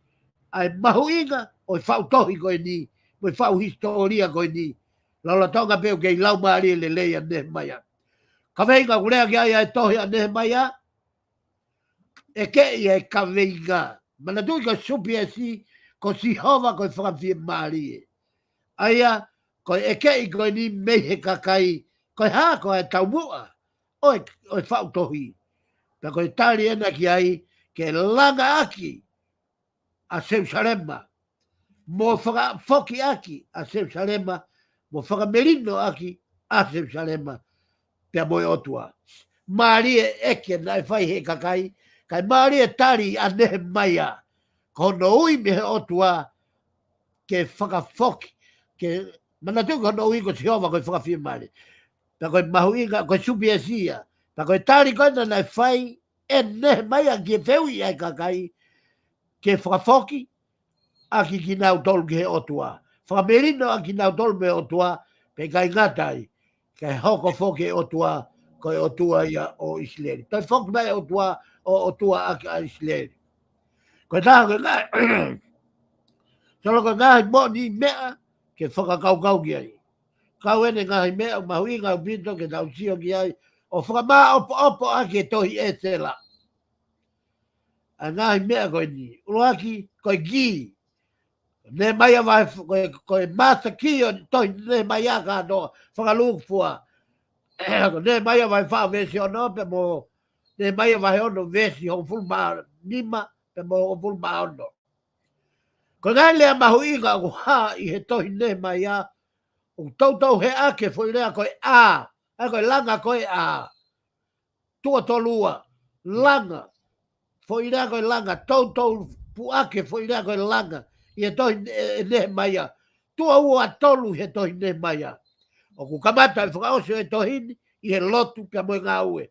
ai mahu inga, oi fau tohi koe ni, oi fau historia koe ni, lolotonga peo kei lau maari le leia ane maia. Ka veinga kulea kia ia e tohi ane maia, e ke ia e ka veinga. Mana tui ka supi e si, ko si hova koe whakawhia maari e. Aia, koe e ke i koe ni mehe kakai, koe haa koe tau mua, oi whau tohi. Pea koe tari ena ki ai, ke langa aki a Seusalema, mo whakafoki aki a Seusalema, mo whakamerino aki a Seusalema, pea moe otua. Maari e eke nai whai he kakai, kai maari e tari a nehe maia, kono ui me he otua ke whakafoki, ke manatu kono ui ko siova koe whakawhia maari. Pea koe mahu inga, koe supi e sia, pea koe tari koe na nai whai, e nehe maia ki e whiu ai kakai, ke whakafoki, aki ki nau tolu ki he otua. Whakamerino aki nau tolu me otua, pe kai ngatai, kai hoko foki e otua, koe otua ia o Israeli. Tai foki mai otua o otua aki a Israeli. Koe taha koe ngai, solo koe ngai mo ni mea, ke whakakau ki ai. Kau ene ngai mea, mahui ngau pito ke tau sio ki ai, o whakamaa opo aki e tohi e tela. A ngai mea koe ni, uruaki koe gi, ne mai vai koe masa ki o tohi ne mai a ka no, whakalukfua. Ne mai vai wha vesi ono, pe mo, ne mai vai ono vesi ho fulma nima, pe mo ho fulma ono. Ko ngai lea mahu inga ku ha i he tohi ne mai a, o tau he ake foi lea koe a koe langa koe a, tua tolua, langa, foi lea koe langa, tau pu ake foi lea koe langa, i he tohi ne mai a, tua ua tolu he tohi ne mai a. O ku kamata i whakaosio e tohini, i he lotu pia moe ngā ue.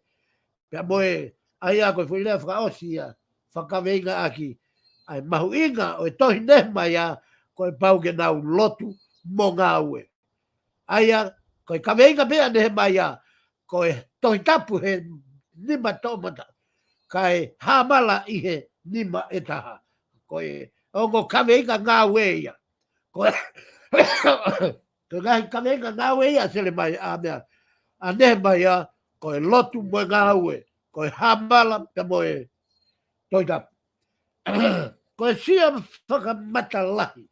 Pia moe, ai a koe foi lea whakaosia, whakaweinga aki, ai mahu inga o e tohi ne mai a, koe pau ke nau lotu mo ngā ue. Ai a, koe kaweinga mea ne he mai a, koe tohi tapu he nima tomata, kai hamala i he nima e taha. Koe, ongo kaweinga ngā ue ia. Koe, koe ngai kaweinga ngā ue ia sele mai a mea, a ne mai a, koe lotu mo ngā ue, koe hamala pe moe tohi tapu. Koe sia whakamata lahi.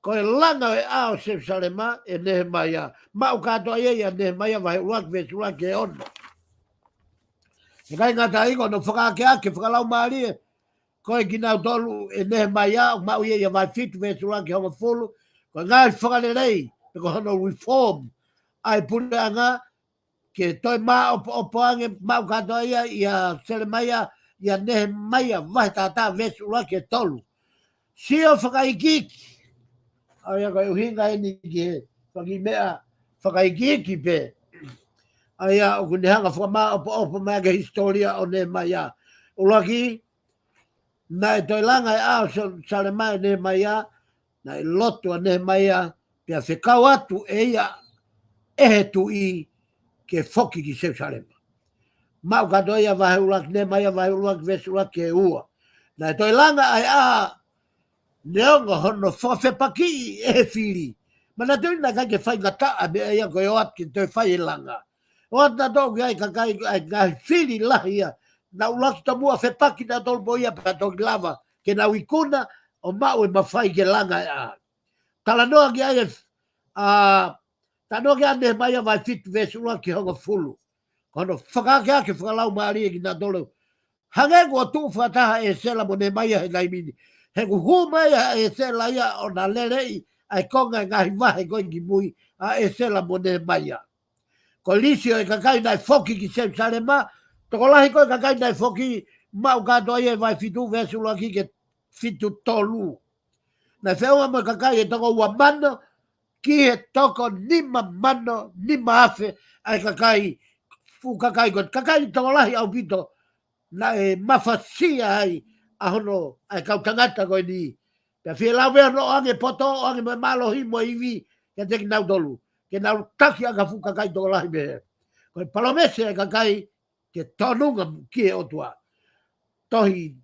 Koe langa e ao Seusalema e nehe mai a. Mau katoa ia nehe mai a vai uak vesu uak e ono. E kai ngata ingo no whakaake ake whakalau maari e. Koe ki nau tolu e nehe mai a, mau ia vai fitu vesu uak e honga fulu. Ko ngai whakalelei, ko hono reform, ai pule anga, ke toi ma o poange mau katoa ia sele maia, ia nehe maia, vai tata vesu la ke tolu. Sio whakaikiki, au ia koe uhinga eni ki he, whakimea whakaikiki pe. Ai ia o kunehanga whakama opo mea ke historia o ne maia. Ulaki, na e toi langa e ao sale mai ne maia, na e lotu a ne maia, pia whekau atu e ia ehe tu i ke whoki ki Jerusalem. Mau katoa ia vahe ulaki ne maia vahe ulaki vesu ulaki e ua. Na e toi langa ai a neonga hono whawhepaki e whiri. Mana tui na kai ke whai ngata a mea ia koe oat ki toi whai e langa. Oat na tō ki ai kakai ai ngai whiri lahi ia. Na ulaki ta mua whepaki na tolpo ia pa toki lava. Ke na wikuna o mau e mawhai ke langa e a. Tala noa ki ai e ta noa ki ane mai a vai fitu vesu ulaki honga fulu. Kono whakake ake whakalau maari e ki na tolu. Hange kua tu whataha e sela mo ne mai a he naimini. He ku hu mai a e sela ia o na lerei ai konga ngahi wahe koe ki mui a e sela mo ne mai a. Ko lisio e kakai nai foki ki Jerusalema, toko lahi koe kakai nai foki mau katoa e vai fitu vesu ulaki ke fitu tolu. Na wheunga mo kakai e toko ua mano, ki he toko nima mano, nima afe, ai kakai, fu kakai koe, kakai toko lahi au pito, na e mawhasia ai, a hono, ai kau tangata koe ni. Pea whia lau mea no ange poto, ange me malo hi mo iwi, ke teki nau tolu, ke nau taki anga fu kakai toko lahi me. Koe palomese ai kakai, ke tonunga ki e otua. Tohi,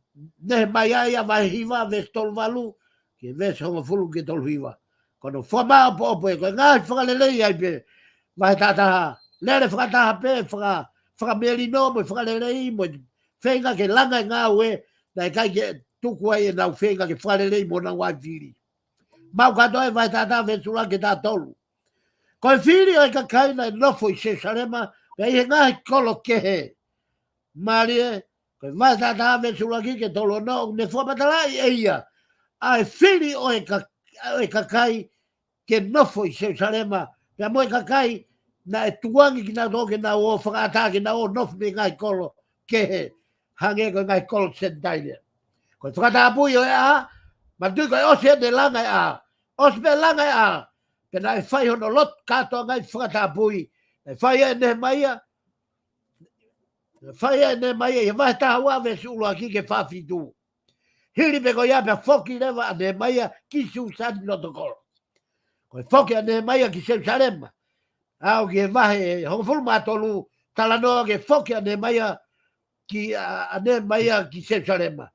nehe mai ai a vai hiwa, ves tolu walu, ke ves honga fulu ke tolu hiwa. Kono whamao po opo e koe ngai whakalelei ai pe, vai tataha, lere whakataha pe, whakameri no mo whakalelei mo whenga ke langa ngā ue, nei kai ke tuku ai e nau whenga ke whakalelei mo na wai whiri. Mau katoa e vai tataha vesula ke tā tolu. Koe whiri ai ka kaina e nofo i Jerusalema, pe i he ngahi kolo kehe. Marie, koe vai tataha vesula ki ke tolu no, ne whapatalai e ia. Ai whiri o e ka kai, ke nofo i Jerusalema, pia moe kakai na e tuangi ki na toke na o whakata ki na o nofo me ngai kolo ke he, hange ko ngai kolo sentaile. Ko whakata apui o e a, ma tui koe ose de langa e a, ose pe langa e a, pe na e whai hono lot katoa ngai whakata apui, e whai e ne maia, i mai taha wawe su uloa ki ke whawhitu. Hiri pe ko ia pe whoki lewa a ne maia ki su sani notokolo. Koe whoki a ne maia ki Jerusalema. Au ki e vahe, hongo fulu mātolu, tala noa ke whoki a ne maia ki Jerusalema.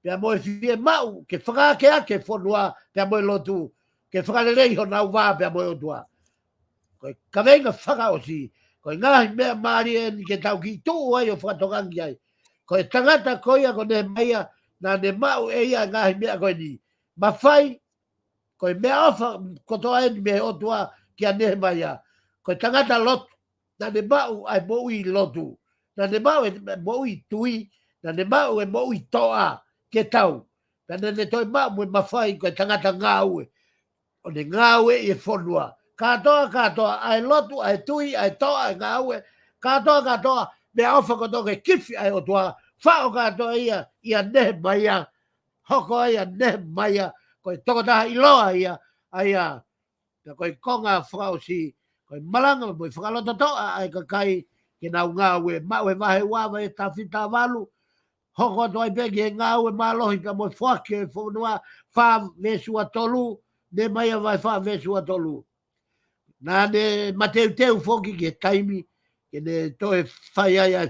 Pea moe fie mau, ke whakake ake whonua, pea moe lotu, ke whakalelei ho nau wā, pea moe otua. Koe kawenga whakaosi, koe ngahi mea maari e ni ke tau ki tuu ai o whakatokangi ai. Koe tangata koia ko ne maia, na ne mau e ia ngahi mea koe ni. Mawhai, koe mea ofa kotoa eni me otua ki a nehe mai a. Koe tangata lotu, na ne mau ai mo ui lotu. Na ne mau e mo ui tui, na ne mau e mo ui toa ke tau. Pena ne toi mau mui mawhai koe tangata ngāue. O ne ngāue i e whonua. Katoa, ai lotu, ai tui, ai toa, ai ngāue. Katoa, mea ofa kotoa ke kifi ai otua. Whao katoa ia nehe mai a. Hoko ia nehe mai a. Koe tokotaha iloa ia, aia, koe konga whakausi, koe malanga mo whakalota toa ai kakai ke nau ngāue, mau he wahe wawa e tawhita walu, hoko toi pegi he ngāue mālohi ka mo whake e whanua wha vesua tolu, ne mai a vai wha vesua tolu. Nā ne mateu whoki ke taimi, ke ne toe whai ai ai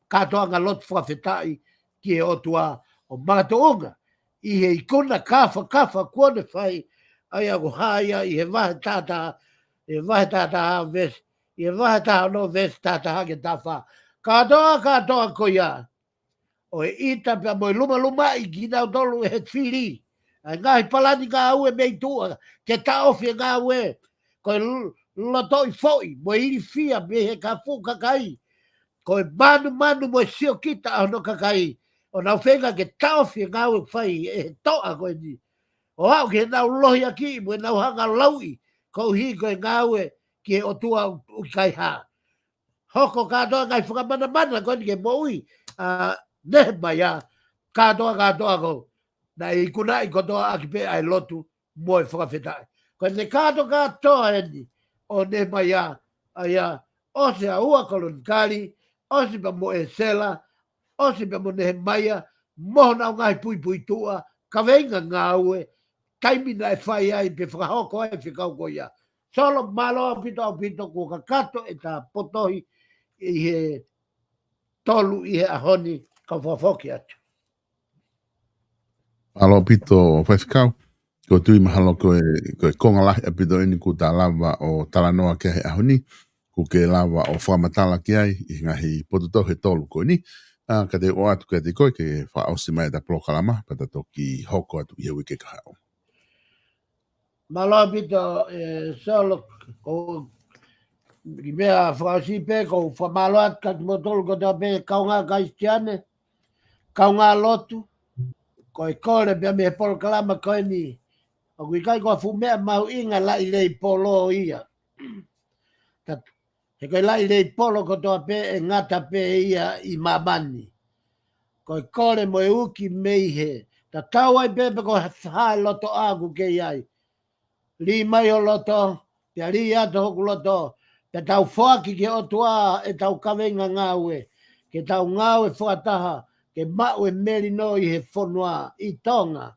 katoa ngā lot whawhetai ki e otua o mātoonga. I he ikona kafa kuone whai ai ako haia i he wahe tātaha ves, i he wahe tātaha no ves tātaha ke tāwha. Katoa ko ia. O e ita pia moe luma i ki nau tolu e he whiri. Ai ngahi palani ngā ue mei tua, ke taofi ngā ue. Koe loto i foi, moe iri fia me he ka fu kakai. Koe manu moe sio kita ano kakai. O nau whenga ke taofi ngā ue whai e toa koe ni. O au ke nau lohi aki, mo nau hanga laui, ko hi ko ngawe ke o tua kai ha. Hoko katoa ngai whakamana mana ko ni ke moui, ne mai katoa ko, na I kuna I kotoa aki pe ai lotu, mo e whakawhetai. Ko ne katoa eni, o ne mai aia, o se a ua kolonikari, o se pa mo e sela, o se pa mo ne maia, mo na ngai pui tua, ka venga ngaue, taimina e whai ai pe whakahoko e whikau ko ia. Solo malo pito ko ka kato e ta potohi I he tolu I he ahoni ka whafoki atu. Alo pito whaifkau. Ko tui mahalo ko e konga lahi a pito ini ku tā lava o talanoa kia he ahoni. Ku ke lava o whamatala ki ai I ngahi pototo he tolu ko ni. Ka te o atu kia te koe ke whaosi mai ta polokalama pata toki hoko atu I he wike ka hao. Malo pito solo ko ki mea whaosi pe ko whamalo atu ka motolu ko ta pe kaunga kaistiane, kaunga lotu, ko e kore pia me polokalama koe ni. O kui kai kua fumea mau inga lai lei polo ia. He koe lai lei polo ko toa pe e ngata pe ia I mamani. Ko e kore mo e uki meihe. Ta tau ai pepe ko hae loto aku ke iai. Li mai o loto, pia li ato hoku loto. Pia tau whaki ke o tua e tau kawenga ngaue. Ke tau ngaue whataha. Ke mau e meri no I he whonua I tonga.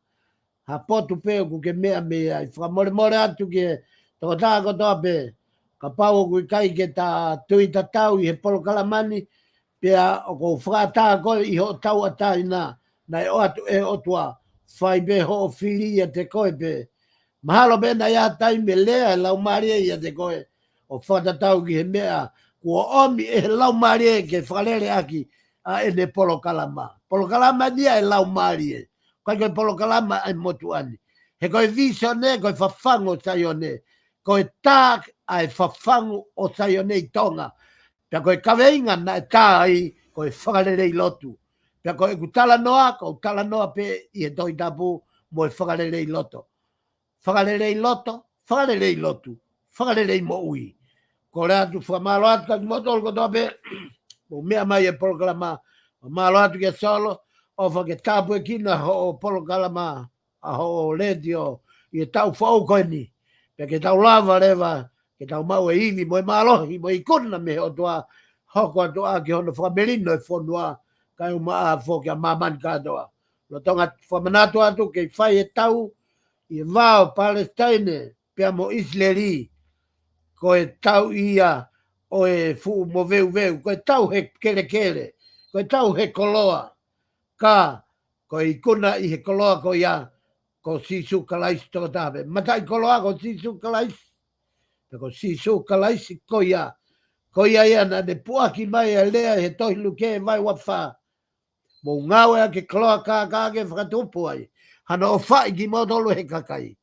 Ha potu pe ku ke mea ai. Whakamore atu ke toko tā kotoa pe. Ka pau ku kai ke tā tui tatau I he polokalamani. Pea o ko whakatā koe I ho tau atai nā. Nai o atu e o tua. Whai be ho o whiri ia te koe pe. Mahalo bena ia tai me lea e lau maria ia te koe. O whakatatau ki he mea. Kua omi e lau maria ke whakalere aki. A ene polokalama. Polokalama dia e lau maria. Koe koe polokalama ai motu ani. He koe viso ne, koe whawhango SAIONE. Koe tā ai whawhango o SAIONE I tonga. Pea koe kaweinga na e tā ai, koe whakarerei lotu. Pea koe ku tala noa, ko tala noa pe I he toi tapu mo e whakarerei loto. Whakarerei loto, whakarerei lotu, whakarerei mo ui. Ko rea tu whamalo atu ka motol ko tope, o mea mai e polokalama, o malo atu ke solo, o whake tapu e kina ho polokalama, a ho radio, I e tau whau koe ni. Pea ke tau lava rewa, ke tau mau e iwi, mo e malohi, mo I kuna me o toa, hoko atoa ki hono whamerino e whonua, kai umaa whoki a mamani katoa. Lo tonga whamanatu atu ke whai e tau, I vao Palestine, pea mo Israeli, ko e tau ia o e fu mo veu, ko e tau he kere, ko e tau he koloa, ka, ko I kuna I he koloa ko ia, ko sisu kalaisi toko tape. Matai koloa ko sisu kalaisi, ko sisu kalaisi ko ia ia na ne puaki mai a lea he tohi luke vai wawha. Mo ngawe a ke koloa ka ke whakatupu ai. Hana o whai ki motolu he kakai.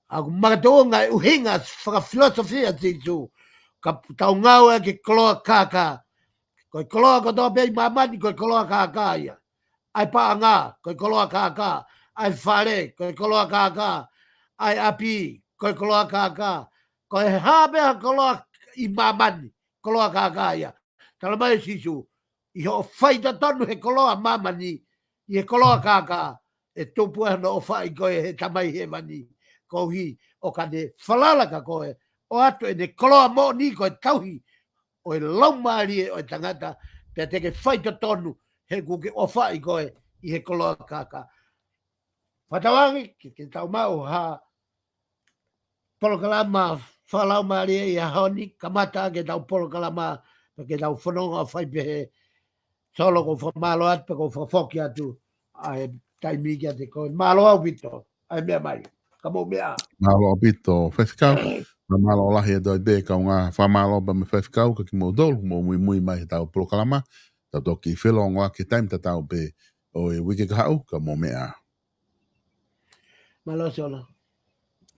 Aku magatonga uhinga whakafilosofia titu. Ka tau ngawe a ke koloa ka. Ko koloa ko tō pei mamani ko koloa ka ia. Ai paa ngā, ko koloa ka. Ai whare, ko koloa ka. Ai api, ko koloa ka. Ko he hāpea koloa I mamani, koloa ka ia. Tala mai sisu, I ho whaita tonu he koloa mamani, I he koloa ka. E tupu e no o whai koe he tamai he mani. Ko hi, o ka ne whalalaka koe, o atu e ne koloa mo ni koe tauhi, o e laumari o e tangata, pia teke whaita tonu he kuke o whai koe I he koloa ka. Whatawangi, ke tau mau ha polokalama whalau maria I a honi, kamata ke tau polokalama, ke tau whanonga whai pehe, solo ko whamalo atu, ko whafoki atu, ai taimi kia te koe, malo au pito, ai mea mai, kamo mea. Malo o pito whaifkau. Malo o lahi e doi be kau ngā whamalo ba me whaifkau ka ki mo dolu, mo mui mai he tau polokalama, tau toki whilo ngā ke taim ta tau be o e wike ka hau, ka mo mea. Malo solo.